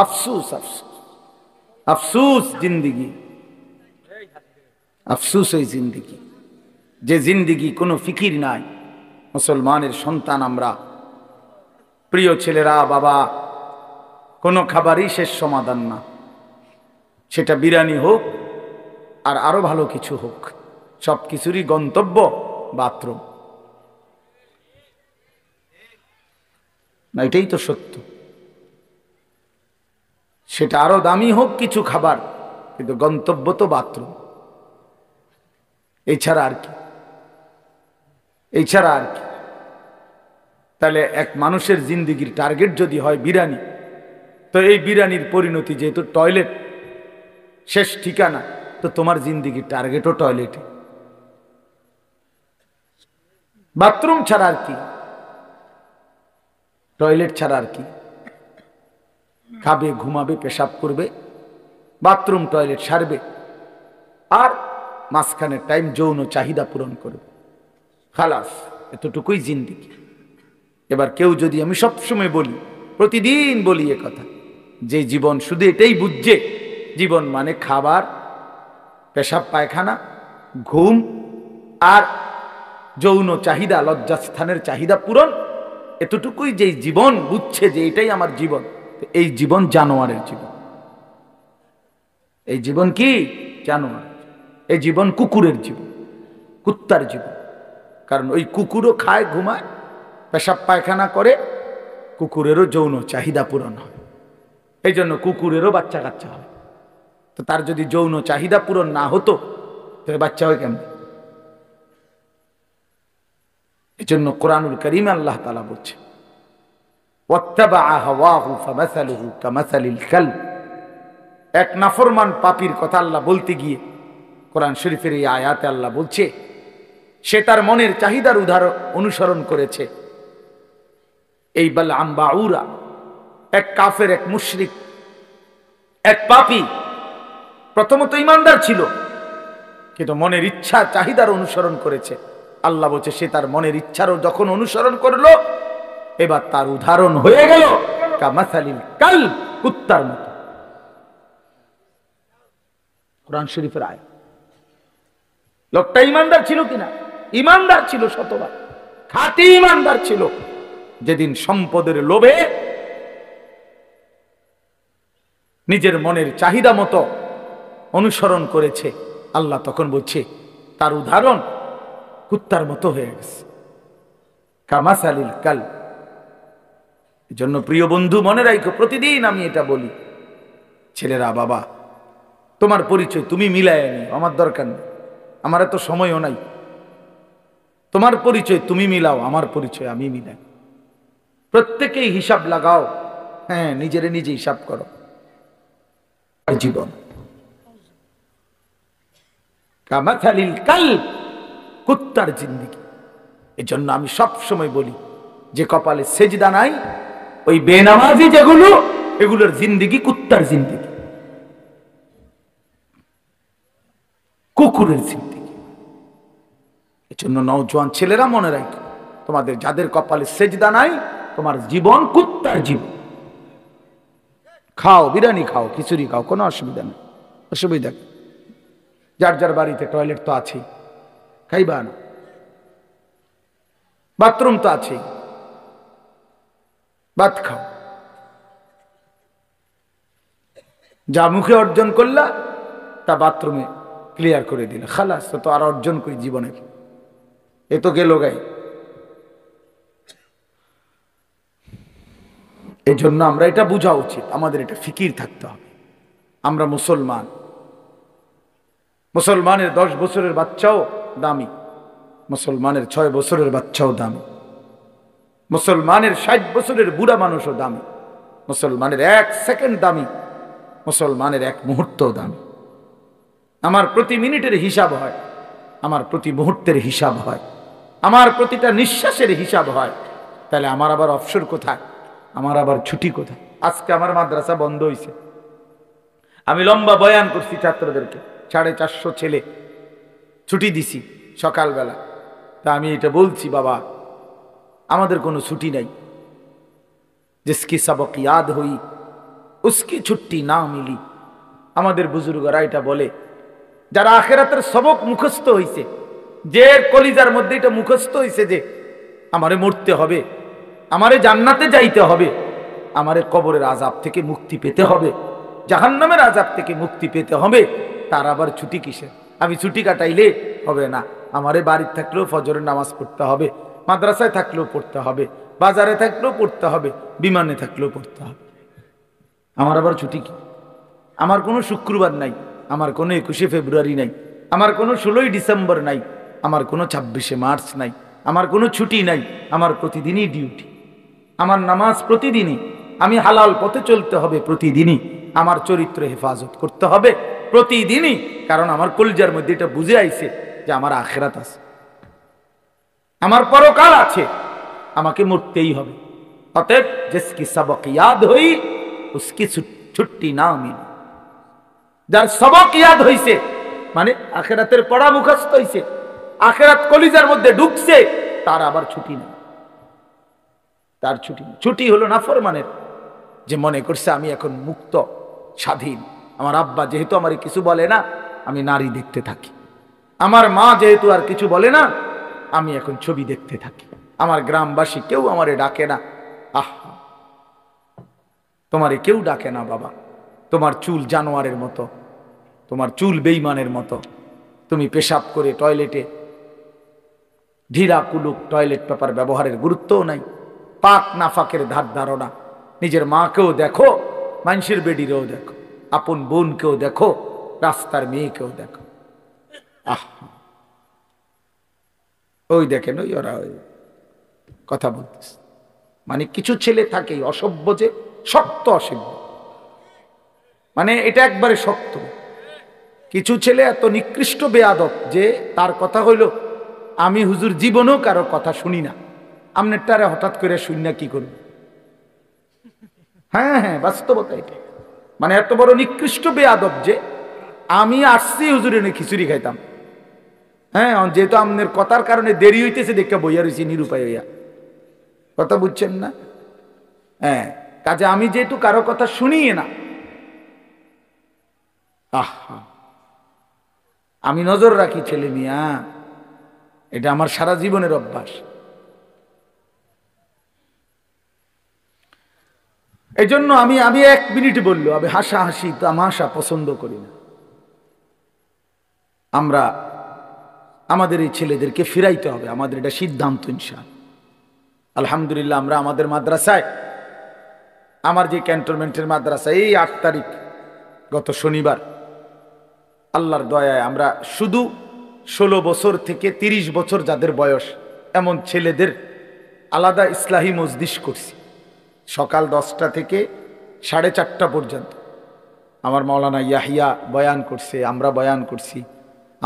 আফসুস আফসুস আফসুস জিন্দিগি, আফসুস এই জিন্দিগি, যে জিন্দিগি কোনো ফিকির নাই। মুসলমানের সন্তান আমরা, প্রিয় ছেলেরা, বাবা, কোনো খাবারই শেষ সমাধান না, সেটা বিরিয়ানি হোক আর আরো ভালো কিছু হোক, সব কিছুরই গন্তব্য বাথরুম। না, এটাই তো সত্য। সেটা আরো দামি হোক কিছু খাবার, কিন্তু গন্তব্য তো বাথরুম। এছাড়া আর কি, এছাড়া আর কি? তাহলে এক মানুষের জিন্দিগির টার্গেট যদি হয় বিরিয়ানি, তো এই বিরিয়ানির পরিণতি যেহেতু টয়লেট শেষ ঠিকানা, তো তোমার জিন্দিগির টার্গেটও টয়লেটে। বাথরুম ছাড়া আর কি, টয়লেট ছাড়া আর কি? খাবে, ঘুমাবে, পেশাব করবে, বাথরুম টয়লেট সারবে, আর মাঝখানে টাইম যৌন চাহিদা পূরণ করবে, খালাস, এতটুকুই জিন্দিগি। এবার কেউ যদি, আমি সবসময় বলি, প্রতিদিন বলি এ কথা, যে জীবন শুধু এটাই বুঝছে, জীবন মানে খাবার, পেশাব পায়খানা, ঘুম আর যৌন চাহিদা, লজ্জাস্থানের চাহিদা পূরণ, এতটুকুই যে জীবন বুঝছে যে এটাই আমার জীবন, এই জীবন জানোয়ারের জীবন। এই জীবন কি? জানোয়ার। এই জীবন কুকুরের জীবন, কুত্তার জীবন। কারণ ওই কুকুরও খায়, ঘুমায়, পেশাব পায়খানা করে, কুকুরেরও যৌন চাহিদা পূরণ হয়। এই জন্য কুকুরেরও বাচ্চা কাচ্চা হয়। তো তার যদি যৌন চাহিদা পূরণ না হতো, তাহলে বাচ্চা হয় কেমন? এই জন্য কোরআনুল কারীমে আল্লাহ তাআলা বলছে, ওয়াত্তাবাআ হাওয়াহু ফামাসালুহু কামাসালিল কালব। এক নাফরমান পাপীর কথা আল্লাহ বলতে গিয়ে কোরআন শরীফের এই আয়াতে আল্লাহ বলছে, সে তার মনের চাহিদার অনুসরণ করেছে। এই বালআম বাউরা, এক কাফের, এক মুশরিক, এক পাপী, প্রথমত ইমানদার ছিল, কিন্তু মনের ইচ্ছা চাহিদার অনুসরণ করেছে। আল্লাহ বলছে, সে তার মনের ইচ্ছারও যখন অনুসরণ করলো, এবার তার উদাহরণ হয়ে গেল কামাসালিল কালব, কুত্তার মতো। কোরআন শরীফের আয়াত। লোকটা ইমানদার ছিল কিনা? ইমানদার ছিল, শতবার খাঁটি ইমানদার ছিল, যেদিন সম্পদের লোভে নিজের মনের চাহিদা মতো অনুসরণ করেছে, আল্লাহ তখন বলছে তার উদাহরণ কুত্তার মতো হয়ে গেছে, কামাসালিল কাল। এজন্য প্রিয় বন্ধু মনে রাখো, প্রতিদিন আমি এটা বলি, ছেলেরা বাবা তোমার পরিচয় তুমি মিলায় নি, আমার দরকার নেই, আমার এত সময়ও নাই। তোমার পরিচয় তুমি মিলাও, আমার পরিচয় আমি মিলাই। প্রত্যেকেই হিসাব লাগাও, হ্যাঁ নিজেরে নিজে হিসাব করো। জীবন কামাসালিল কাল, কুত্তার জিন্দেগি। এজন্য আমি সব সময় বলি, যে কপালে সেজদা নাই, ওই বেনামাজি যেগুলো, এগুলোর জিন্দেগি কুত্তার জিন্দেগি, কুকুরের জিন্দেগি। এজন্য নওজোয়ান ছেলেরা মনে রাখো, তোমাদের যাদের কপালে সেজদা নাই, তোমার জীবন কুত্তার জীবন। খাও বিরিয়ানি খাও, খিচুড়ি খাও, কোনো অসুবিধা নেই, অসুবিধা। যার যার বাড়িতে টয়লেট তো আছেই, খাইবা না, বাথরুম তো আছেই, ভাত খাও। যা মুখে অর্জন করলা তা বাথরুমে ক্লিয়ার করে দিলে, খালাস, তো আর অর্জন করি জীবনের, এ তো গেল গাই। এই জন্য আমরা এটা বোঝা উচিত, আমাদের এটা ফিকির থাকতে হবে। আমরা মুসলমান, মুসলমানের 10 বছরের বাচ্চাও দামি, মুসলমানের 6 বছরের বাচ্চাও দামি, মুসলমানের 60 বছরের বুড়া মানুষও দামি, মুসলমানের 1 সেকেন্ড দামি, মুসলমানের 1 মুহূর্ত দামি। আমার প্রতি মিনিটের হিসাব হয়, আমার প্রতি মুহূর্তের হিসাব হয়, আমার প্রতিটা নিঃশ্বাসের হিসাব হয়। তাহলে আমার আবার অবসর কোথায়, আমার আবার ছুটি কোথায়? আজকে আমার মাদ্রাসা বন্ধ হয়েছে, আমি লম্বা বয়ান করছি ছাত্রদেরকে, 450 ছেলে ছুটি দিছি সকালবেলা। তা আমি এটা বলছি, বাবা আমাদের কোনো ছুটি নাই, জিসকি সবক ইয়াদ হই উসকি ছুটি না মিলি। আমাদের বুজুর্গরা এটা বলে, যারা আখেরাতের সবক মুখস্থ হইছে, যে কলিজার মধ্যে এটা মুখস্থ হইছে যে আমারে মরতে হবে, আমারে জান্নাতে যাইতে হবে, আমারে কবরের আযাব থেকে মুক্তি পেতে হবে, জাহান্নামের আযাব থেকে মুক্তি পেতে হবে, তার আবার ছুটি কিসের? আমি ছুটি কাটাইলে হবে না, আমারে বাড়িতে থাকলেও ফজরের নামাজ পড়তে হবে, মাদ্রাসায় থাকলেও পড়তে হবে, বাজারে থাকলেও পড়তে হবে, বিমানে থাকলেও পড়তে হবে। আমার আবার ছুটি কি? আমার কোনো শুক্রবার নাই, আমার কোনো 21শে ফেব্রুয়ারি নাই, আমার কোনো 16ই ডিসেম্বর নাই, আমার কোনো 26শে মার্চ নাই, আমার কোনো ছুটি নাই। আমার প্রতিদিনই ডিউটি, আমার নামাজ প্রতিদিনই, আমি হালাল পথে চলতে হবে প্রতিদিনই, আমার চরিত্র হেফাজত করতে হবে প্রতিদিনই, কারণ আমার কলিজার মধ্যে এটা বুঝে আইছে যে আমার আখিরাত আছে, আমার পরকাল আছে, আমাকে মরতেই হবে। অতএব জিসকি সবক ইয়াদ হই উসকি ছুটি না মিলি। যার সবক ইয়াদ হইছে, মানে আখিরাতের পড়া মুখস্থ হইছে, আখিরাত কলিজার মধ্যে ঢুকছে, তার আবার ছুটি নেই, তার ছুটি নেই। ছুটি হলো নাফরমানের, যে মনে করছে আমি এখন মুক্ত স্বাধীন, আমার আব্বা যেহেতু আমার কিছু বলে না, আমি নারী দেখতে থাকি, আমার মা যেহেতু আর কিছু বলে না, আমি এখন ছবি দেখতে থাকি, আমার গ্রামবাসী কেউ আমারে ডাকে না। আহা, তোমারে কেউ ডাকে না বাবা, তোমার চুল জানোয়ারের মতো, তোমার চুল বেঈমানের মতো, তুমি পেশাব করে টয়লেটে ঢিরা কুলুক টয়লেট পেপার ব্যবহারের গুরুত্বও নাই, পাক নাফাকের ধার ধারণা। নিজের মাকেও দেখো, মানুষের বেডিরেও দেখো, আপন বোনকেও দেখো, রাস্তার মেয়েকেও দেখো। আহ, ওই দেখেন, ওই ওরা ওই কথা বলতেছে। মানে কিছু ছেলে থাকে অসভ্য, যে শক্ত অসভ্য, মানে এটা একবারে শক্ত। কিছু ছেলে এত নিকৃষ্ট বেয়াদব যে তার কথা হইল, আমি হুজুর জীবনেও কারো কথা শুনি না, আমনেরটারে হঠাৎ করে শুনি না কি করব? হ্যাঁ হ্যাঁ, বাস্তবতা এটা। মানে এত বড় নিকৃষ্ট বেয়াদব যে আমি আসছি হুজুরে খিচুড়ি খাইতাম, হ্যাঁ যেহেতু আমনের কথার কারণে দেরি হইতেছে দেখে বইয়া রয়েছি নিরুপায় হইয়া, কথা বুঝছেন না? হ্যাঁ, কাজে আমি যেহেতু কারো কথা শুনিয়ে না, আহা, আমি নজর রাখি ছেলে মিয়া, এটা আমার সারা জীবনের অভ্যাস। এই জন্য আমি আমি 1 মিনিট বললো, আমি হাসাহাসি তামাশা পছন্দ করি না। আমরা আমাদের এই ছেলেদেরকে ফিরাইতে হবে, আমাদের এটা সিদ্ধান্ত ইনশাআল্লাহ। আলহামদুলিল্লাহ আমরা আমাদের মাদ্রাসায়, আমার যে ক্যান্টনমেন্টের মাদ্রাসা, এই 8 তারিখ গত শনিবার আল্লাহর দয়ায় আমরা শুধু 16 বছর থেকে 30 বছর যাদের বয়স এমন ছেলেদের আলাদা ইসলাহি মজলিস করছি। সকাল 10টা থেকে 4:30 পর্যন্ত আমার মাওলানা ইয়াহিয়া বয়ান করছে, আমরা বয়ান করছি।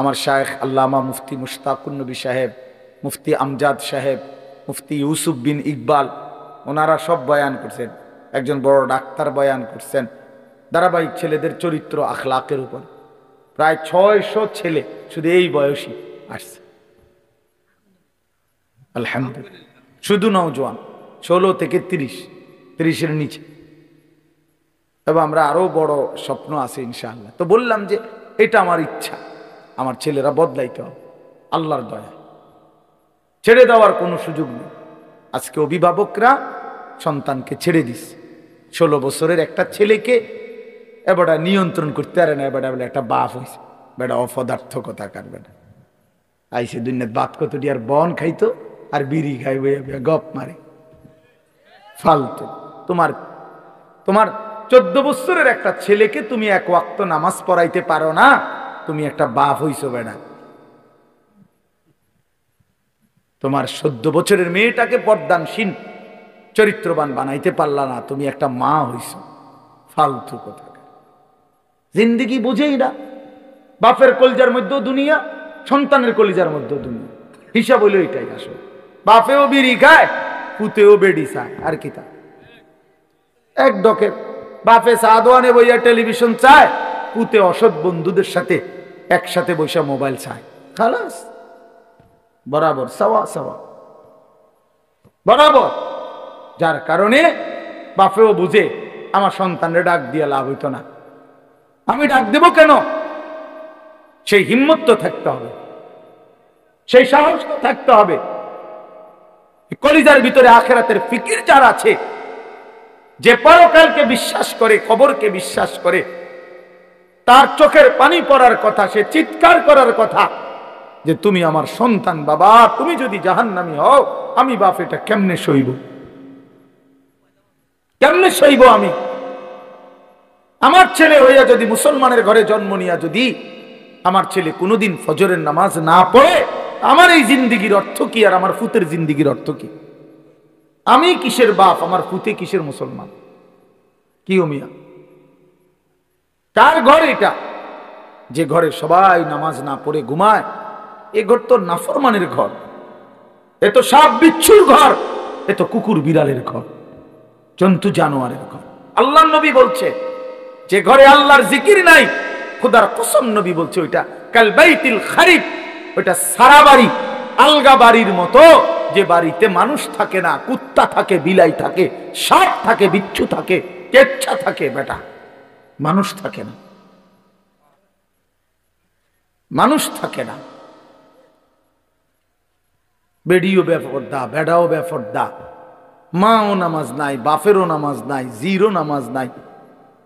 আমার শায়েখ আল্লামা মুফতি মুশতাকুন নবী সাহেব, মুফতি আমজাদ সাহেব, মুফতি ইউসুফ বিন ইকবাল, ওনারা সব বয়ান করছেন। একজন বড় ডাক্তার বয়ান করছেন ধারাবাহিক ছেলেদের চরিত্র আখলাকের উপর। প্রায় 600 ছেলে শুধু এই বয়সী আসছে আলহামদুলিল্লাহ, শুধু নওজোয়ান 16 থেকে 30-এর নিচে। এবং আমরা আরো বড় স্বপ্ন আছে ইনশাআল্লাহ। তো বললাম যে এটা আমার ইচ্ছা, আমার ছেলেরা বদলাইতে হবে আল্লাহর দয়া, ছেড়ে দেওয়ার কোনো সুযোগ নেই। আজকে অভিভাবকরা সন্তানকে ছেড়ে দিচ্ছে। 16 বছরের একটা ছেলেকে এবারটা নিয়ন্ত্রণ করতে পারে না, এবারটা বলে একটা বাপ হয়েছে, বেটা অপদার্থ কথা কার বেটা আইসে দুনিয়াত বাত কত আর বন খাইতো আর বিড়ি খাইবে গপ মারে ফালতু। তোমার 14 বছরের একটা ছেলেকে তুমি 1 ওয়াক্ত নামাজ পড়াইতে পারো না, তুমি একটা বাপ হইছো বেটা। তোমার 14 বছরের মেয়েটাকে পর্দানশীল চরিত্রবান বানাইতে পারলা না, তুমি একটা মা হইছো। ফালতু কথা, জিন্দেগি বুঝেই না। বাপের কলিজার মধ্যে দুনিয়া, সন্তানের কলিজার মধ্যে দুনিয়া, হিসাব হইল এটাই আসলে। বাপেও বিড়ি খায়, পুতেও বেডি চায়, আর কি তা এক ডকের। বাপে সাদওয়ানে বইয়া টেলিভিশন চায়, পুতে অসৎ বন্ধুদের সাথে একসাথে বসে মোবাইল চায়। খালাস, বরাবর সাওয়া সাওয়া বরাবর। যার কারণে বাপেও বুঝে আমার সন্তানরে ডাক দিয়ে লাভ হইতো না, আমি ডাক দেব কেন? সেই হিম্মত তো থাকতে হবে, সেই সাহস তো থাকতে হবে। কলিজার ভিতরে আখিরাতের ফিকির যার আছে, যে পরকালকে বিশ্বাস করে, খবরকে বিশ্বাস করে, তার চোখের পানি পড়ার কথা, সে চিৎকার করার কথা যে তুমি আমার সন্তান বাবা, তুমি যদি জাহান্নামী হও, আমি বাপ এটা কেমনে সইব, কেমনে সইব আমি? আমার ছেলে হইয়া যদি মুসলমানের ঘরে জন্ম নিয়া যদি আমার ছেলে কোনোদিন ফজরের নামাজ না পড়ে, আমার এই জিন্দিগির অর্থ কি? আর আমার ফুতের জিন্দিগির অর্থ কি? আমি কিসের বাপ, আমার ফুতে কিসের মুসলমান? কি ও মিয়া, কার ঘর এটা? যে ঘরে সবাই নামাজ না পড়ে ঘুমায়, এ ঘর তো নাফরমানের ঘর, এ তো সাপ বিচ্ছুর ঘর, এ তো কুকুর বিড়ালের ঘর, জন্তু জানোয়ারের ঘর। আল্লাহর নবী বলছে যে ঘরে আল্লাহর জিকির নাই, খোদার কসম নবী বলছে ওইটা কাল বাইতিল খারিব, ওইটা সারা বাড়ি, আলগা বাড়ির মতো, যে বাড়িতে মানুষ থাকে না, কুত্তা থাকে, বিলাই থাকে, সাপ থাকে, বিচ্ছু থাকে, কেচ্ছা থাকে, বেটা মানুষ থাকে না, মানুষ থাকে না। বেডিও বেফরদা, বেড়াও বেফরদা, মাও নামাজ নাই, বাপেরও নামাজ নাই, জিরো নামাজ নাই,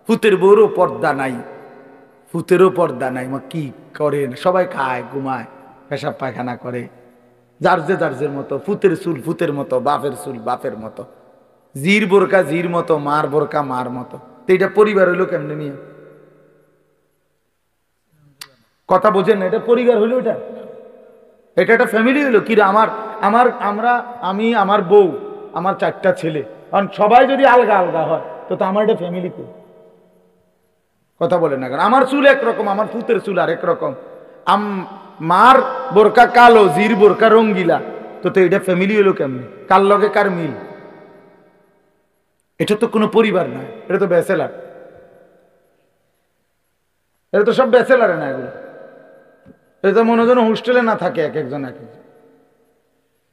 ফুতের বউরও পর্দা নাই, ফুতেরও পর্দা নাই। মা কি করে? সবাই খায়, ঘুমায়, পেশাব পায়খানা করে, যার যে মতো। ফুতের চুল ফুতের মতো, বাপের চুল বাপের মতো, জির বোরকা জির মতো, মার বোরকা মার মতো। তো এটা পরিবার হইলো কেমনে নিয়ে? কথা বোঝেন না? এটা পরিবার হইলো? এটা এটা একটা ফ্যামিলি হইলো? কি আমি আমার বউ, আমার 4টা ছেলে, কারণ সবাই যদি আলগা আলগা হয় তো আমার এটা ফ্যামিলি কো? কথা বলে না কেন? আমার চুল একরকম, আমার ফুতের চুল আরেক রকম, মার বোরকা কালো, জির বোরকা রঙ্গিলা, তো এটা ফ্যামিলি হলো কেমনে? কার লগে কার মিল? এটা তো কোনো পরিবার না, এটা তো ব্যাচেলার, এটা তো সব ব্যাচেলারে না, এগুলো এটা তো মনে হয় হোস্টেলে না থাকে এক একজন এক একজন।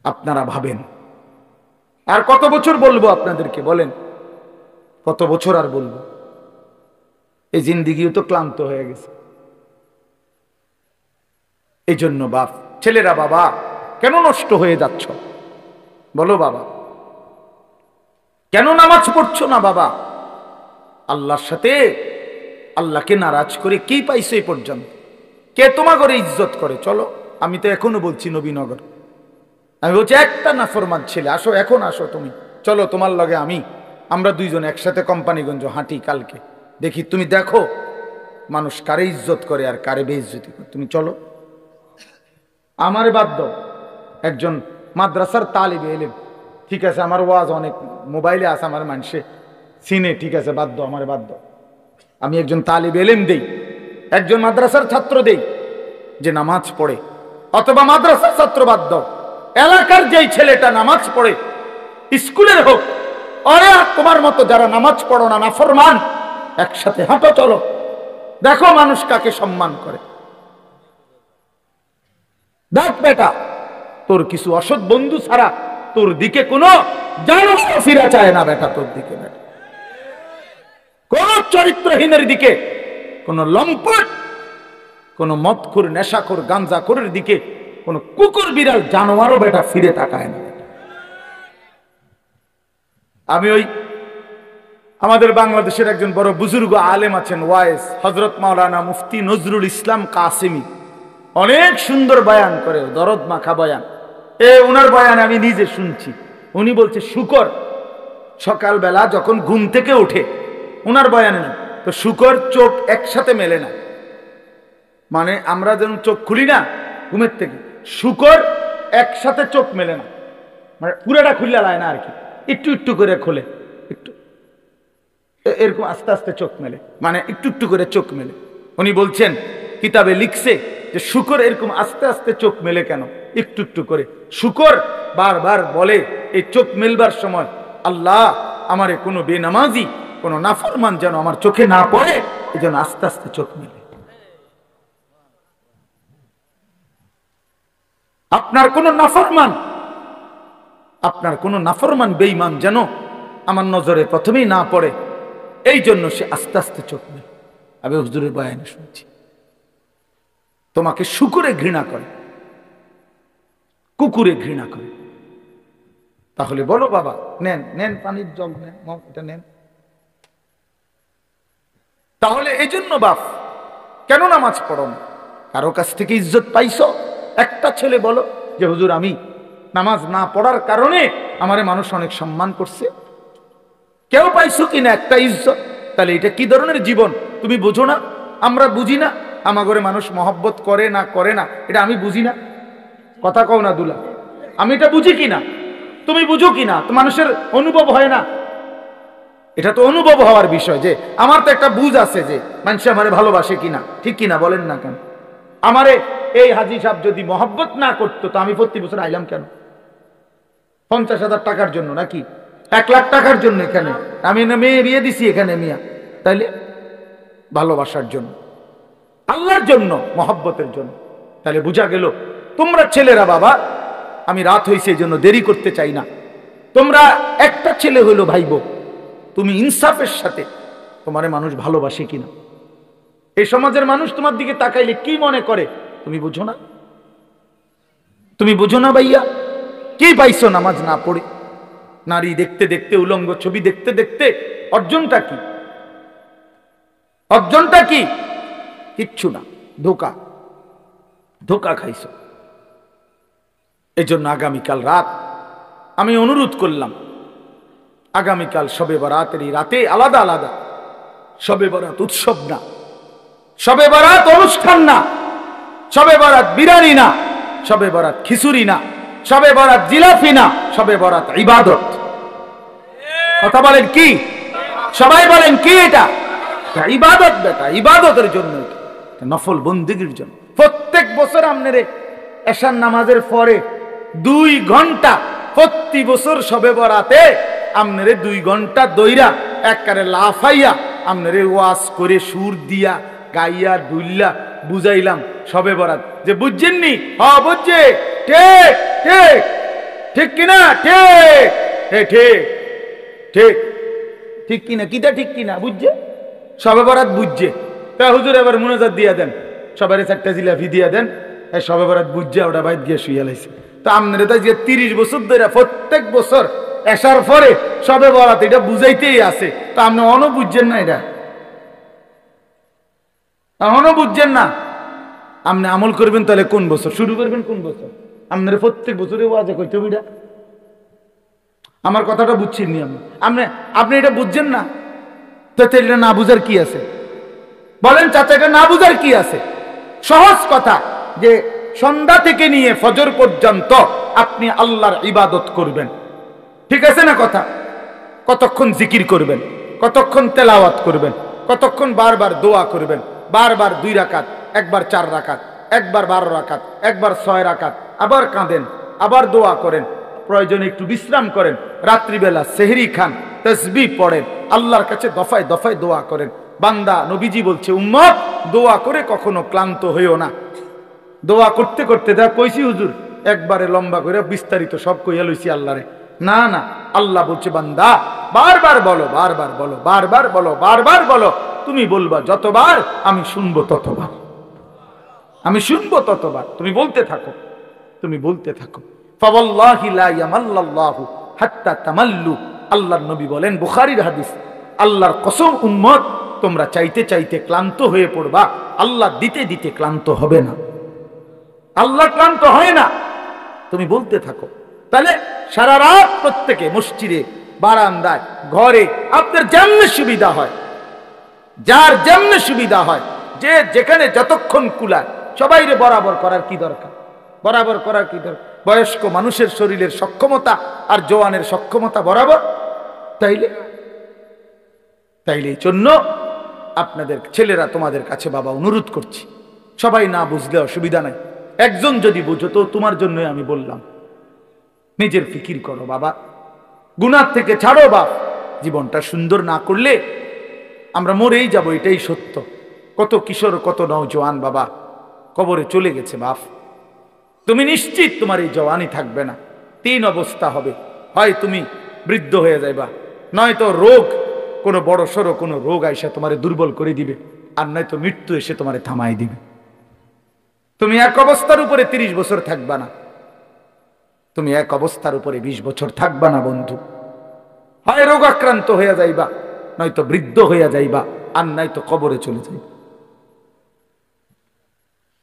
আপনারা ভাবেন আর কত বছর বলবো আপনাদেরকে? বলেন কত বছর আর বলবো? এই জিন্দিগিও তো ক্লান্ত হয়ে গেছে। এই জন্য বাপ, ছেলেরা বাবা কেন নষ্ট হয়ে যাচ্ছ? বলো বাবা, কেন নামাজ পড়ছো না বাবা? আল্লাহর সাথে আল্লাহকে নারাজ করে কি পাইছো এই পর্যন্ত? কে তোমার ঘরে ইজ্জত করে? চলো, আমি তো এখনো বলছি নবীনগর, আমি বলছি একটা নাফরমান ছেলে, আসো এখন, আসো তুমি, চলো তোমার লগে আমরা দুইজন একসাথে কোম্পানিগঞ্জ হাঁটি কালকে, দেখি, তুমি দেখো মানুষ কারে ইজ্জত করে আর কারে বেইজ্জতি করে, তুমি চলো। আমারে বাদ দাও, একজন মাদ্রাসার তালিবে এলেম, ঠিক আছে, আমার ওয়াজ অনেক মোবাইলে আছে, আমার মানুষে সিনে, ঠিক আছে, বাদ দাও, আমারে বাদ দাও। আমি একজন তালিবে এলেম দেই, একজন মাদ্রাসার ছাত্র দেই যে নামাজ পড়ে, অথবা মাদ্রাসার ছাত্র বাদ দাও, এলাকার যেই ছেলেটা নামাজ পড়ে, স্কুলের হোক, আরে তোমার মতো যারা নামাজ পড়ো না, নাফরমান, একসাথে হাঁটো, চলো, দেখো মানুষ কাকে সম্মান করে। দেখ বেটা, তোর কিছু অসৎ বন্ধু ছাড়া তোর দিকে কোনো জানোয়ার ফিরা চায় না বেটা, তোর দিকে বেটা, কোন চরিত্রহীনের দিকে, কোন লম্পট, কোন মদখোর, নেশাখোর, গাঞ্জাখোরের দিকে কোন কুকুর বিড়াল জানোয়ারও বেটা ফিরে তাকায় না। আমি ওই আমাদের বাংলাদেশের একজন বড় বুজুর্গ আলেম আছেন, ওয়াইস হযরত মাওলানা মুফতি নজরুল ইসলাম কাসেমি, অনেক সুন্দর বয়ান করে, দরদ মাখা বয়ান। ওনার বয়ান আমি নিজে শুনছি। উনি বলছে শুকর সকালবেলা যখন ঘুম থেকে ওঠে, ওনার বয়ানে না তো, শুকর চোখ একসাথে মেলে না, মানে আমরা যেমন চোখ খুলি না ঘুমের থেকে, শুকর একসাথে চোখ মেলে না, মানে পুরাটা খুললে লায় না আর কি, একটু একটু করে খোলে, একটু এরকম আস্তে আস্তে চোখ মেলে, মানে একটু একটু করে চোখ মেলে। উনি বলছেন কিতাবে লিখছে যে শুকর এরকম আস্তে আস্তে চোখ মেলে কেন, একটু একটু করে। শুকর বারবার বলে এই চোখ মেলবার সময়, আল্লাহ আমারে কোনো বেনামাজি, কোনো নাফরমান যেন আমার চোখে না পড়ে, এই জন্য আস্তে আস্তে চোখ মেলে। আপনার কোন নাফরমান, আপনার কোন নাফরমান বেঈমান যেন আমার নজরে প্রথমেই না পড়ে, এই জন্য সে আস্তে আস্তে চোখ মেলে। আমি হুজুরের বয়ানে শুনছি। তোমাকে শুকরে ঘৃণা করে, কুকুরে ঘৃণা করে। তাহলে বলো বাবা, নেন নেন পানির জগ নেন, এটা নেন। তাহলে এই জন্য বাপ কেন নামাজ পড়ো না? কারো কাছ থেকে ইজ্জত পাইছো? একটা ছেলে বলো যে হুজুর আমি নামাজ না পড়ার কারণে আমারে মানুষ অনেক সম্মান করছে, কেউ পাইছো কিনা একটা ইজ্জত? তাহলে এটা কি ধরনের জীবন তুমি বুঝো না? আমরা বুঝি না আমার ঘরে মানুষ মহব্বত করে না করে না, এটা আমি বুঝি না? কথা কও না দুলা, আমি এটা বুঝি কিনা, তুমি বুঝো কিনা? তো মানুষের অনুভব হয় না? এটা তো অনুভব হওয়ার বিষয়, যে আমার তো একটা বুঝ আছে যে মানুষ আমারে ভালোবাসে কিনা, ঠিক কিনা বলেন না কেন? আমারে এই হাজি সাহেব যদি মহব্বত না করতো তো আমি প্রতি বছর আইলাম কেন? 50,000 টাকার জন্য নাকি 1 লাখ টাকার জন্য? এখানে আমি না মেয়ে বিয়ে দিছি এখানে মিয়া, তাইলে ভালোবাসার জন্য, আল্লাহর জন্য, মহব্বতের জন্য। তাহলে বুঝা গেল তোমরা ছেলেরা, বাবা আমি রাত হয়েছে এই জন্য দেরি করতে চাই না, তোমরা একটা ছেলে হইলো ভাইব, তুমি ইনসাফের সাথে তোমারে মানুষ ভালোবাসে কিনা, এই সমাজের মানুষ তোমার দিকে তাকাইলে কি মনে করে তুমি বুঝো না? তুমি বুঝো না ভাইয়া? কি পাইছো নামাজ না পড়ে? নারী দেখতে দেখতে, উলঙ্গ ছবি দেখতে দেখতে অর্জনটা কি? অর্জনটা কি? কিচ্ছু না, ধোকা, ধোকা খাইছো। এই জন্য আগামীকাল রাত আমি অনুরোধ করলাম, আগামীকাল শবে বরাতের এই রাতে আলাদা আলাদা, শবে বরাত উৎসব না, শবে বরাত অনুষ্ঠান না, শবে বরাত বিরিয়ানি না, শবে বরাত খিচুড়ি না, শবে বরাত জিলাপি না, শবে বরাত ইবাদত। কথা বলেন কি? সবাই বলেন কি? এটা ইবাদত বেটা, ইবাদতের জন্য, নফল বন্দেগীর জন্য। প্রত্যেক বছর আপনারে এশার নামাজের পরে 2 ঘন্টা প্রতি বছর শবে বরাতে আপনারে 2 ঘন্টা দইরা একবারে লাফাইয়া আপনারে ওয়াজ করে সুর দিয়া গাইয়া দুইল্লা বুঝাইলাম শবে বরাত, যে বুঝছেননি? হ্যাঁ বুঝছে, ঠিক ঠিক ঠিক কিনা? ঠিক ঠিক ঠিক ঠিক কিনা? কিটা ঠিক কিনা? বুঝছে, শবে বরাত বুঝছে। তা হুজুর এবার মুনাজাত দিয়া দেন, সবারে 4টা জিলাপি দিয়া দেন, শবে বরাত বুঝছে, ওটা বাইত গিয়ে শুয়ে লাইছে। তা আপনারা তো যে 30 বছর ধরে প্রত্যেক বছর এসার পরে সবে বরাত এটা বুঝাইতেই আছে, তা আপনি অনও বুঝছেন না, এটা অনও বুঝছেন না। আপনি আমল করবেন তাহলে কোন বছর শুরু করবেন, কোন বছর? আপনার প্রত্যেক বছরে ওয়াজে কইতে হবে এটা। আমার কথাটা বুঝছেন নি আপনি? আপনি এটা বুঝছেন না, তো এটা না বুঝার কি আছে? বলেন চাচা, এটা না বুঝার কি আছে? সহজ কথা যে সন্ধ্যা থেকে নিয়ে ফজর পর্যন্ত আপনি আল্লাহর ইবাদত করবেন, ঠিক আছে না কথা? কতক্ষণ জিকির করবেন, কতক্ষণ তেলাওয়াত করবেন, কতক্ষণ বারবার দোয়া করবেন, বারবার 2 রাকাত, একবার 4 রাকাত, একবার 12 রাকাত, একবার 6 রাকাত, আবার কাঁদেন, আবার দোয়া করেন, প্রয়োজনে একটু বিশ্রাম করেন, রাত্রিবেলা সেহরি খান, তাসবিহ পড়েন, আল্লাহর কাছে দফায় দফায় দোয়া করেন। বান্দা, নবীজি বলছে উম্মত দোয়া করে কখনো ক্লান্ত হইও না। দোয়া করতে করতে দা কইছি হুজুর একবারে লম্বা করে বিস্তারিত সব কইয়া লইছি আল্লাহরে, না না, আল্লাহ বলছে বান্দা বারবার বলো, বারবার বলো, বারবার বলো, বারবার বলো। তুমি বলবা যতবার আমি শুনবো ততবার, আমি শুনবো ততবার। তুমি বলতে থাকো, তুমি বলতে থাকো। ফাওয়াল্লাহি লা ইয়ামাল্লাল্লাহু হাত্তা তামাল্লু। আল্লাহর নবী বলেন, বুখারীর হাদিস, আল্লাহর কসম উম্মত তোমরা চাইতে চাইতে ক্লান্ত হয়ে পড়বা, আল্লাহ দিতে দিতে ক্লান্ত হবে না। আল্লাহ ক্লান্ত হয় না, তুমি বলতে থাকো। তাহলে সারা রাত প্রত্যেকে মসজিদে, বারান্দায়, ঘরে আপনার যেমনি সুবিধা হয়, যার যেমনি সুবিধা হয়, যে যেখানে যতক্ষণ কুলায়, সবাইরে বরাবর করার কি দরকার? বরাবর করার কি দরকার? বয়স্ক মানুষের শরীরের সক্ষমতা আর জওয়ানের সক্ষমতা বরাবর, তাইলে এই জন্য আপনাদের ছেলেরা তোমাদের কাছে বাবা অনুরোধ করছি, সবাই না বুঝলে অসুবিধা নাই, একজন যদি বুঝো তো তোমার জন্যই আমি বললাম, নিজের ফিকির করো বাবা, গুনাহ থেকে ছাড়ো বাপ। জীবনটা সুন্দর না করলে আমরা মরেই যাব, এটাই সত্য। কত কিশোর, কত নওজোয়ান বাবা কবরে চলে গেছে বাপ। তুমি নিশ্চিত তোমার এই জওয়ানি থাকবে না, 3 অবস্থা হবে, হয় তুমি বৃদ্ধ হয়ে যাইবা, নয়তো রোগ, কোনো বড় সড়ো কোনো রোগ আইসা তোমারে দুর্বল করে দিবে, আর নয়তো মৃত্যু এসে তোমারে থামাই দিবে। তুমি এক অবস্থার উপরে 30 বছর থাকবা না, তুমি এক অবস্থার উপরে 20 বছর থাকবা না বন্ধু। হয় রোগ আক্রান্ত হইয়া যাইবা, নয়তো বৃদ্ধ হইয়া যাইবা, আর নয়তো কবরে চলে যাইবা।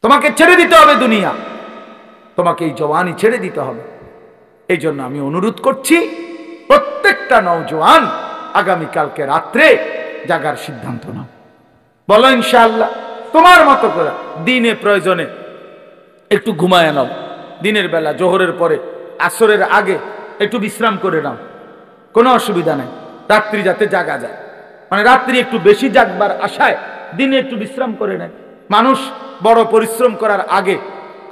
তোমাকে ছেড়ে দিতে হবে দুনিয়া, তোমাকে এই জওয়ানি ছেড়ে দিতে হবে। এই জন্য আমি অনুরোধ করছি প্রত্যেকটা নওজোয়ান আগামীকালকে রাত্রে জাগার সিদ্ধান্ত নাও, বলো ইনশাআল্লাহ তোমার মতো করে দিনে প্রয়োজনে একটু ঘুমায় নাও, দিনের বেলা জোহরের পরে আসরের আগে একটু বিশ্রাম করে নাও, কোনো অসুবিধা নাই। রাত্রি যাতে জাগা যায়, মানে রাত্রি একটু বেশি জাগবার আশায় দিনে একটু বিশ্রাম করে নেয়। মানুষ বড় পরিশ্রম করার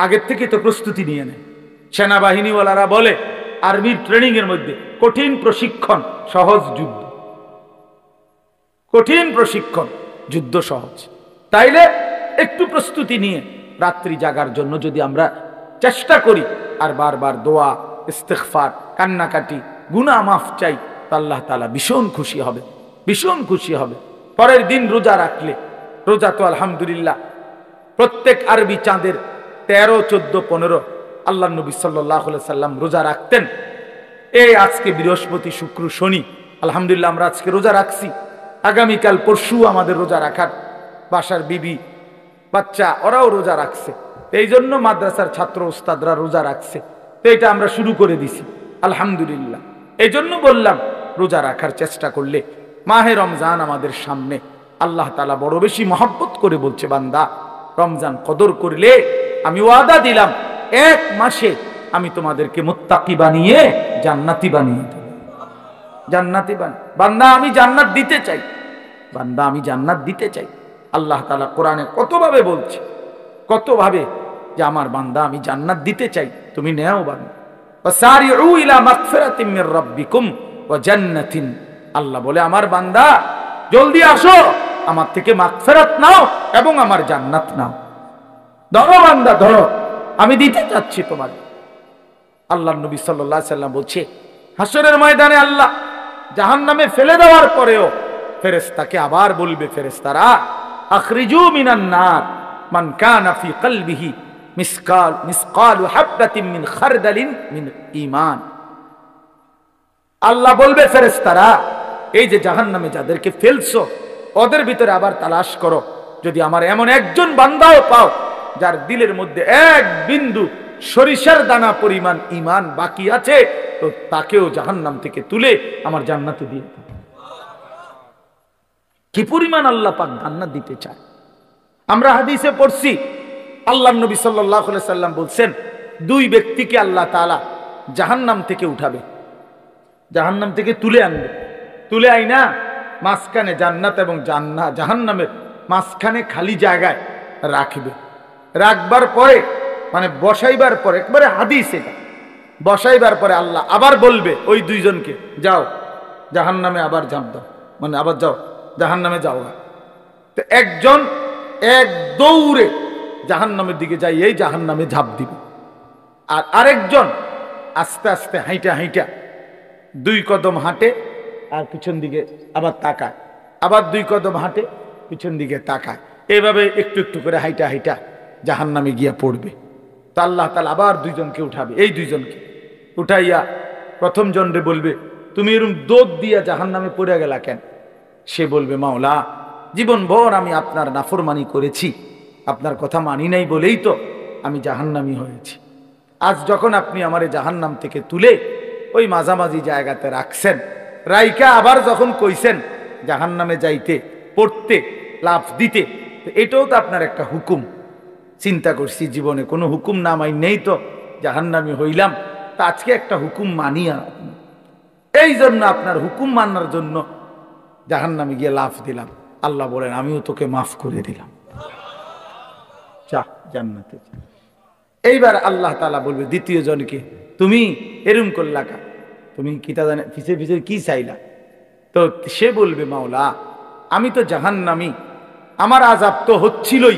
আগের থেকে তো প্রস্তুতি নিয়ে নেয়। সেনাবাহিনীওয়ালারা বলে আর্মির ট্রেনিং এর মধ্যে কঠিন প্রশিক্ষণ, সহজ যুদ্ধ। কঠিন প্রশিক্ষণ, যুদ্ধ সহজ। তাইলে একটু প্রস্তুতি নিয়ে রাত্রি জাগার জন্য যদি আমরা চেষ্টা করি, আর বারবার দোয়া, ইস্তিগফার, কান্নাকাটি, গুনাহ মাফ চাই, তা আল্লাহ তাআলা ভীষণ খুশি হবে, ভীষণ খুশি হবে। পরের দিন রোজা রাখলে, রোজা তো আলহামদুলিল্লাহ প্রত্যেক আরবি চাঁদের 13, 14, 15 আল্লাহ নবী সাল্লাল্লাহু আলাইহি সাল্লাম রোজা রাখতেন। এই আজকে বৃহস্পতি, শুক্র, শনি, আলহামদুলিল্লাহ আমরা আজকে রোজা রাখছি। আগামীকাল পরশু আমাদের রোজা রাখার, বাসার বিবি বাচ্চা ওরাও রোজা রাখছে, এই জন্য মাদ্রাসার ছাত্র ওস্তাদরা রোজা রাখছে, তো এটা আমরা শুরু করে দিছি আলহামদুলিল্লাহ। এই জন্য বললাম রোজা রাখার চেষ্টা করলে, মাহে রমজান আমাদের সামনে, আল্লাহ তাআলা বড় বেশি মহব্বত করে বলছে, বান্দা রমজান কদর করলে আমি ওয়াদা দিলাম 1 মাসে আমি তোমাদেরকে মুত্তাকি বানিয়ে জান্নাতি বানিয়ে দেব। জান্নাতি বান্দা আমি জান্নাত দিতে চাই, বান্দা আমি জান্নাত দিতে চাই। আল্লাহ তাআলা কোরআনে কতভাবে বলছে, কতভাবে যে আমার বান্দা আমি জান্নাত দিতে চাই, তুমি নেও বান্দা। ওয়াসারিউ ইলা মাগফিরাতিম মির রাব্বিকুম ওয়া জান্নাতিন, আল্লাহ বলে আমার বান্দা জলদি আসো, আমার থেকে মাগফিরাত নাও এবং আমার জান্নাত নাও। ধরো বান্দা ধরো, আমি দিতে চাচ্ছি তোমার। আল্লাহর নবী সাল্লাল্লাহু আলাইহি সাল্লাম বলছে, হাসরের ময়দানে আল্লাহ জাহান্নামে ফেলে দেওয়ার পরেও ফেরেশতাকে আবার বলবে, ফেরেশতারা আখরিজু মিনান নার মান কানা ফি কলবিহি মিসকালু হাববাতিন মিন খারদালিন মিন ঈমান। আল্লাহ বলবে ফেরেশতারা, এই যে জাহান্নামে যাদেরকে ফেলছো ওদের ভিতরে আবার তালাশ করো, যদি আমার এমন একজন বান্দাও পাও যার দিলের মধ্যে এক বিন্দু সরিষার দানা পরিমাণ ঈমান বাকি আছে, তো তাকেও জাহান্নাম থেকে তুলে আমার জান্নাতে দিয়ে দাও। কি পরিমাণ আল্লাহ পাক জান্নাত দিতে চায়। আমরা হাদিসে পড়ছি আল্লাহর নবী সাল্লাল্লাহু আলাইহি সাল্লাম বলছেন, দুই ব্যক্তিকে আল্লাহ তাআলা জাহান্নাম থেকে উঠাবে, জাহান্নাম থেকে তুলে আনবে, তুলে আইনা মাঝখানে জান্নাত এবং জাহান্নামের মাঝখানে খালি জায়গায় রাখবে। রাখবার পরে মানে বসাইবার পরে, একবারে হাদিস এটা, বসাইবার পরে আল্লাহ আবার বলবে ওই দুইজনকে, যাও জাহান্নামে আবার ঝাঁপ দাও, মানে আবার যাও জাহান্নামে যাও। তো একজন এক দৌড়ে জাহান্নামের দিকে যাই, এই জাহান্নামে ঝাঁপ দিবে, আর আরেকজন আস্তে আস্তে হাইটা হাইটা দুই কদম হাঁটে আর পিছন দিকে আবার তাকায়, আবার দুই কদম হাঁটে পিছন দিকে তাকায়, এইভাবে একটু একটু করে হাইটা হাইটা জাহান্নামে গিয়া পড়বে। তো আল্লাহ তাআলা আবার দুইজনকে উঠাবে, এই দুইজনকে উঠাইয়া প্রথম জনরে বলবে, তুমি এরকম দৌড় দিয়া জাহান্নামে পড়ে গেলা কেন? সে বলবে, মাওলা জীবনভর আমি আপনার নাফরমানি করেছি, আপনার কথা মানি নাই বলেই তো আমি জাহান্নামী হয়েছি। আজ যখন আপনি আমারে জাহান্নাম থেকে তুলে ওই মাঝামাঝি জায়গাতে রাখছেন, রাইকা আবার যখন কইছেন জাহান্নামে যাইতে, পড়তে, লাফ দিতে, এটাও তো আপনার একটা হুকুম। চিন্তা করছি জীবনে কোনো হুকুম না মাই নেই তো জাহান্নামী হইলাম, তা আজকে একটা হুকুম মানিয়া, এই জন্য আপনার হুকুম মানার জন্য জাহান্নামে গিয়ে লাফ দিলাম। আল্লাহ বলেন, আমিও তোকে মাফ করে দিলাম, যা জান্নাতে। এইবার আল্লাহ তাআলা বলবে দ্বিতীয় জনকে, তুমি এরম করলা কা, তুমি কি তা জানে পিছে পিছে কি চাইলা? তো সে বলবে, মাওলা আমি তো জাহান্নামী, আমার আযাব তো হচ্ছিলই,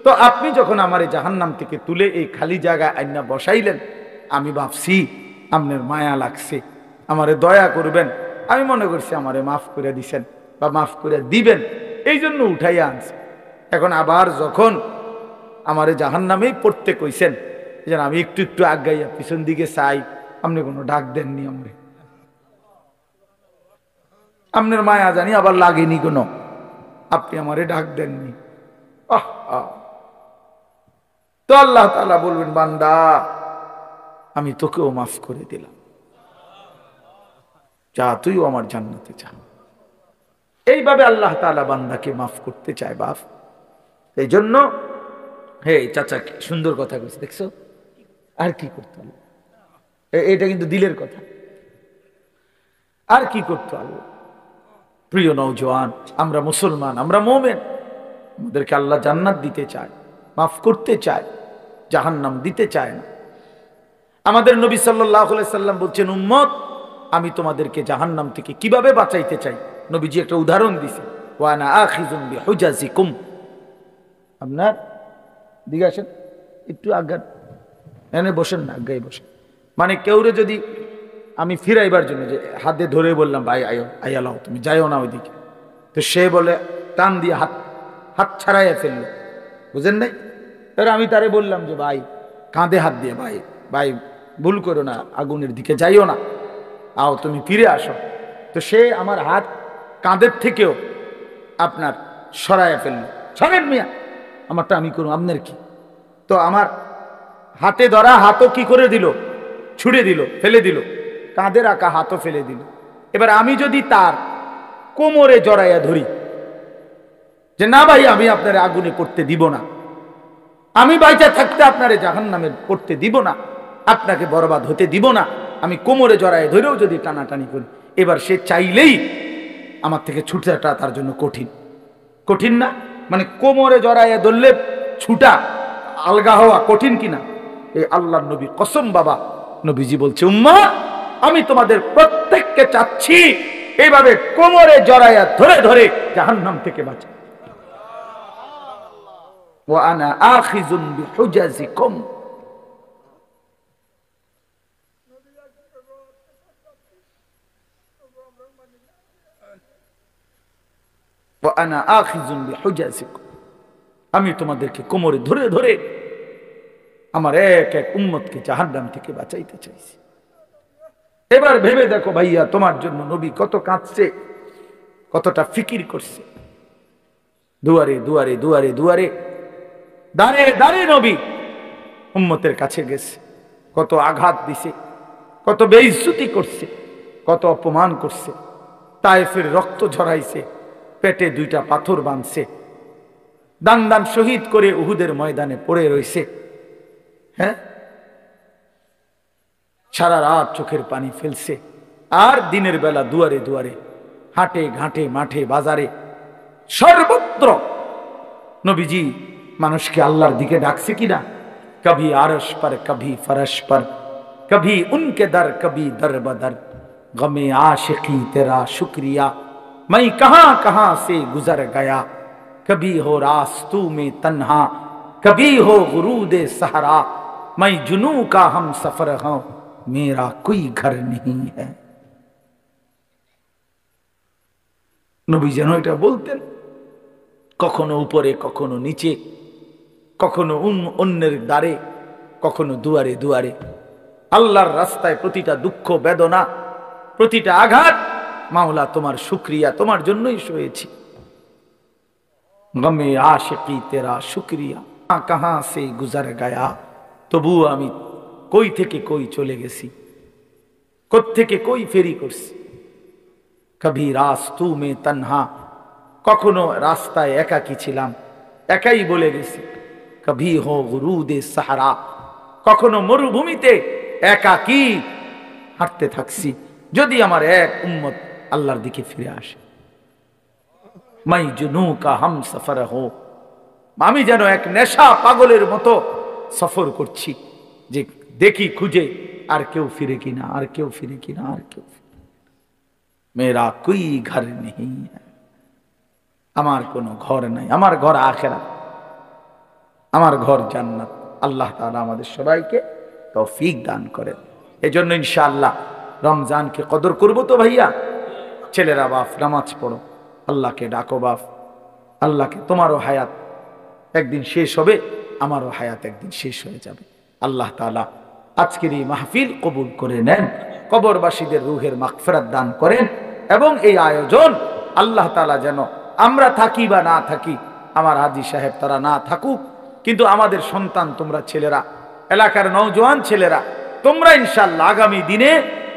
তো আপনি যখন আমারে জাহান্নাম থেকে তুলে এই খালি জায়গায় আইনা বসাইলেন, আমি ভাবছি আপনার মায়া লাগছে, আমারে দয়া করবেন, আমি মনে করছি আমারে মাফ করে দিছেন বা মাফ করে দিবেন, এই জন্য উঠাইয়া আনছে। এখন আবার যখন আমারে জাহান্নামেই পড়তে কইছেন, যেন আমি একটু একটু আগাইয়া পিছন দিকে চাই, আপনি কোনো ডাক দেননি আমারে, আপনার মায়া জানি আবার লাগেনি কোনো, আপনি আমারে ডাক দেননি। তো আল্লাহ তাআলা বলবেন, বান্দা আমি তোকেও মাফ করে দিলাম, যা তুইও আমার জান্নাতে যা। এইভাবে আল্লাহ তাআলা বান্দাকে মাফ করতে চায় বাপ। এই জন্য হে চাচা সুন্দর কথা কইছে, দেখছো আর কি করতে হবে, এটা কিন্তু দিলের কথা, আর কি করতে হবে। প্রিয় নওজোয়ান, আমরা মুসলমান, আমরা মুমিন, আমাদেরকে আল্লাহ জান্নাত দিতে চায়, মাফ করতে চায়, জাহান্নাম দিতে চায় না। আমাদের নবী সাল্লাল্লাহু আলাইহি সাল্লাম বলছেন, উম্মত আমি তোমাদেরকে জাহান্নাম থেকে কিভাবে বাঁচাইতে চাই। নবীজি একটা উদাহরণ দিয়েছে, ওয়া আনা আখিযুম বিহুজাজিকুম। আপনার দিকে আসেন, একটু আজ্ঞা এনে বসেন না, আজ্ঞায় বসেন। মানে কেউরে যদি আমি ফিরাইবার জন্য যে হাতে ধরে বললাম, ভাই আয়ো আয়ালাও, তুমি যাইও না ওইদিকে, তো সে বলে টান দিয়ে হাত ছাড়াইয়া ফেললো, বুঝেন নাই? এবার আমি তারে বললাম যে ভাই কাঁধে হাত দিয়ে, ভাই ভাই ভুল করো না, আগুনের দিকে যাইও না, আও তুমি ফিরে আসো। তো সে আমার হাত কাঁধের থেকেও আপনার সরাইয়া ফেললো, সরেন মিয়া, আমারটা আমি করুন, আপনার কি? তো আমার হাতে ধরা হাতও কি করে দিল, ছুড়ে দিল, ফেলে দিল, কাঁধে রাখা হাতও ফেলে দিল। এবার আমি যদি তার কোমরে জড়াইয়া ধরি যে না ভাই আমি আপনার আগুনে পড়তে দিব না, আমি বাইচা থাকতে আপনারে জাহান্নামে পড়তে দিব না, আপনাকে বরবাদ হতে দিব না, আমি কোমরে জড়াইয়া ধরেও যদি টানাটানি করি, এবার সে চাইলেই আমার থেকে ছুটাটা তার জন্য কঠিন, কঠিন না? মানে কোমরে জড়াইয়া ধরলে ছুটা আলগা হওয়া কঠিন কিনা? এই আল্লাহর নবী কসম বাবা, নবীজি বলছে, উম্মাহ আমি তোমাদের প্রত্যেককে চাচ্ছি এইভাবে কোমরে জড়াইয়া ধরে ধরে জাহান্নাম থেকে বাঁচা। ওয়া আনা আখিযুন বিহুজাজিকুম। ওয়া আনা আখিযুন বিহুজাজিকুম, আমি তোমাদেরকে কোমরে ধরে ধরে আমার এক এক উম্মতকে জাহান্নাম থেকে বাঁচাইতে চাইছি। এবার ভেবে দেখো ভাইয়া, তোমার জন্য নবী কত কাঁদছে, কতটা ফিকির করছে। দুয়ারে দুয়ারে দুয়ারে দুয়ারে, দাঁড়ে দাঁড়ে নবী উম্মতের কাছে গেছে, কত আঘাত দিছে, কত বেইজ্জতি করছে, কত অপমান করছে। তায়েফের রক্ত ঝরাইছে, পেটে 2টা পাথর বাঁধছে, দান দান শহীদ করে উহুদের ময়দানে পড়ে রইছে। হ্যাঁ, সারা রাত চোখের পানি ফেলছে। আর দিনের বেলা দুয়ারে দুয়ারে, হাটে ঘাটে, মাঠে বাজারে, সর্বত্র নবীজি মানুষকে আল্লাহর দিকে ডাকছে কিনা। কভি আরশ পর, কভি ফরশ পর, কভি উনকে দর, কভি দর বদর, গমে आशिकी तेरा शुक्रिया, मैं कहां कहां से गुजर गया, कभी हो रास्तों में तन्हा, कभी हो गुरूद सहरा, मैं जुनू का हम सफर हूं, मेरा कोई घर नहीं है। নবী যেন এটা বলতেন, কখনো উপরে, কখনো নিচে, কখনো অন্যের দ্বারে, কখনো দুয়ারে দুয়ারে। আল্লাহর রাস্তায় প্রতিটা দুঃখ বেদনা, প্রতিটা আঘাত, মাওলা তোমার শুকরিয়া, তোমার জন্যই সয়েছি। গমে আশিকি তেরা শুকরিয়া, কাহা সে গুজার গায়া, তবু আমি কই থেকে কই চলে গেছি, কোত্থেকে কই ফেরি করছি। কভি রাস্তু মে তন্হা, কখনো রাস্তায় একাকী ছিলাম, একাই বলে গেছি। কভি হো গুরুদে সাহারা, কখনো মরুভূমিতে একাকী হাঁটতে থাকছি, যদি আমার এক উম্মত আল্লাহর দিকে ফিরে আসে। মাই জুনু কা হাম সফর হো, আমি যেন এক নেশা পাগলের মতো সফর করছি, যে দেখি খুঁজে আর কেউ ফিরে কিনা, আর কেউ ফিরে কিনা, আর কেউ। মেরা কোই ঘর নেই, আমার কোনো ঘর নাই, আমার ঘর আখিরাত, আমার ঘর জান্নাত। আল্লাহ তাআলা আমাদের সবাইকে তৌফিক দান করেন। এজন্য ইনশাআল্লাহ রমজানকে কদর করব তো ভাইয়া। ছেলেরা বাপ নামাজ পড়ো, আল্লাহকে ডাকো বাপ, আল্লাহকে। তোমারও হায়াত একদিন শেষ হবে, আমারও হায়াত একদিন শেষ হয়ে যাবে। আল্লাহ তাআলা আজকের এই মাহফিল কবুল করে নেন, কবরবাসীদের রুহের মাগফিরাত দান করেন, এবং এই আয়োজন আল্লাহ তাআলা যেন আমরা থাকি বা না থাকি, আমার হাজী সাহেব তারা না থাকুক, কিন্তু আমাদের সন্তান, তোমরা ছেলেরা, এলাকার নওজোয়ান ছেলেরা, তোমরা ইনশাআল্লাহ আগামী দিনে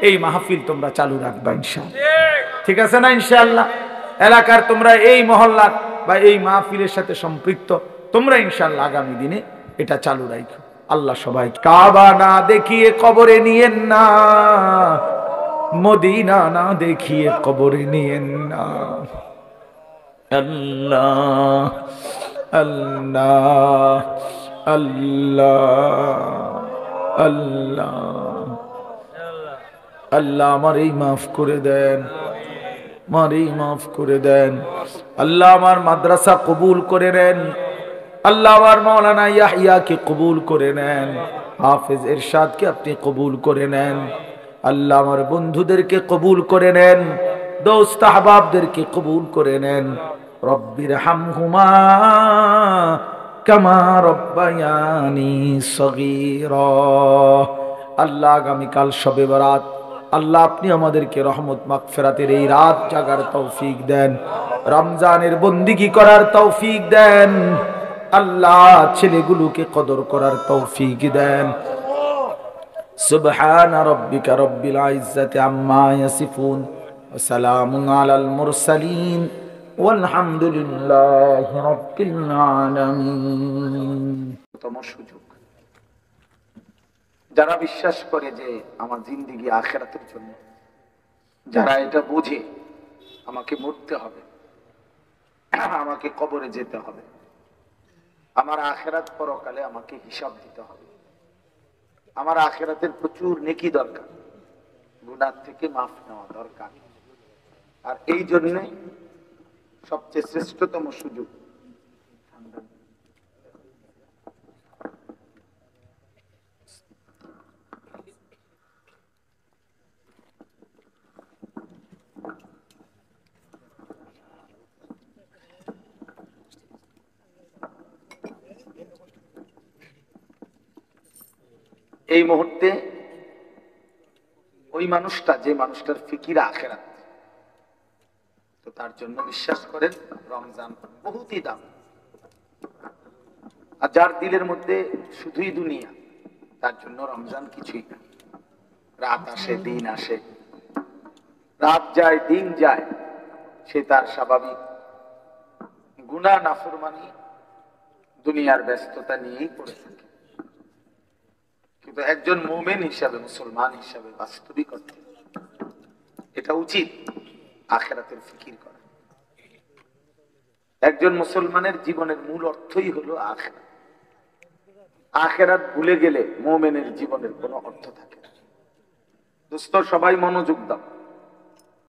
এই মাহফিল তোমরা চালু রাখবা ইনশাআল্লাহ। ঠিক আছে না ইনশাআল্লাহ? এলাকার তোমরা, এই মহল্লার বা এই মাহফিলের সাথে সম্পৃক্ত তোমরা ইনশাআল্লাহ আগামী দিনে এটা চালু রাখো। আল্লাহ সবাই, কাবা না দেখিয়ে কবরে নিয়েন না, মদিনা না দেখিয়ে কবরে নিয়েন না। আল্লাহ আল্লাহ আল্লাহ আল্লাহ আল্লাহ, আমার এই মাফ করে দেন, আমার এই মাফ করে দেন। আল্লাহ আমার মাদ্রাসা কবুল করে নেন, আল্লাহ আমার মাওলানা ইয়াহইয়াকে কবুল করে নেন, হাফেজ ইরশাদকে আপনি কবুল করে নেন। আল্লাহ আমার বন্ধুদেরকে কবুল করে নেন, দোস্ত আহবাবদেরকে কবুল করে নেন। রব্বির হামহুমা কামা রব্বায়ানি সগীরা। আল্লাহ আগামীকাল শবে বরাত, আল্লাহ আপনি আমাদেরকে রহমত মাগফিরাতের এই রাত জাগার তৌফিক দেন, রমজানের বন্দিগি করার তৌফিক দেন। আল্লাহ ছেলেগুলোকে কদর করার তৌফিক দেন। সুবহান রাব্বিকা রব্বিল ইজ্জাতি আম্মা ইয়াসিফুন ওয়া সালামুন আলাল মুরসালিন ওয়ালহামদুলিল্লাহি রাব্বিল আলামিন। সুযোগ, যারা বিশ্বাস করে যে আমার জিন্দেগি আখিরাতের জন্য, যারা এটা বুঝে আমাকে মরতে হবে, আমাকে কবরে যেতে হবে, আমার আখিরাত পরকালে আমাকে হিসাব দিতে হবে, আমার আখিরাতের প্রচুর নেকি দরকার, গুনাহ থেকে মাফ নেওয়া দরকার। আর এই জন্য সবচেয়ে শ্রেষ্ঠতম সুযোগ এই মুহূর্তে ওই ওই মানুষটা যে মানুষটার ফিকির আখেরাত, তো তার জন্য বিশ্বাস করেন রমজান বহুতই দাম। আর যার দিলের মধ্যে শুধুই দুনিয়া, তার জন্য রমজান কিছুই না। রাত আসে দিন আসে, রাত যায় দিন যায়, সে তার স্বাভাবিক গুনাহ নাফরমানি দুনিয়ার ব্যস্ততা নিয়েই পড়ে থাকে। কিন্তু একজন মুমিন হিসাবে, মুসলমান হিসাবে বাস্তবিক অর্থে এটা উচিত আখিরাতের ফিকির করা। একজন মুসলমানের জীবনের মূল অর্থই হলো আখিরাত। আখিরাত ভুলে গেলে মুমিনের জীবনের কোনো অর্থ থাকে না। দোস্ত, সবাই মনোযোগ দাও।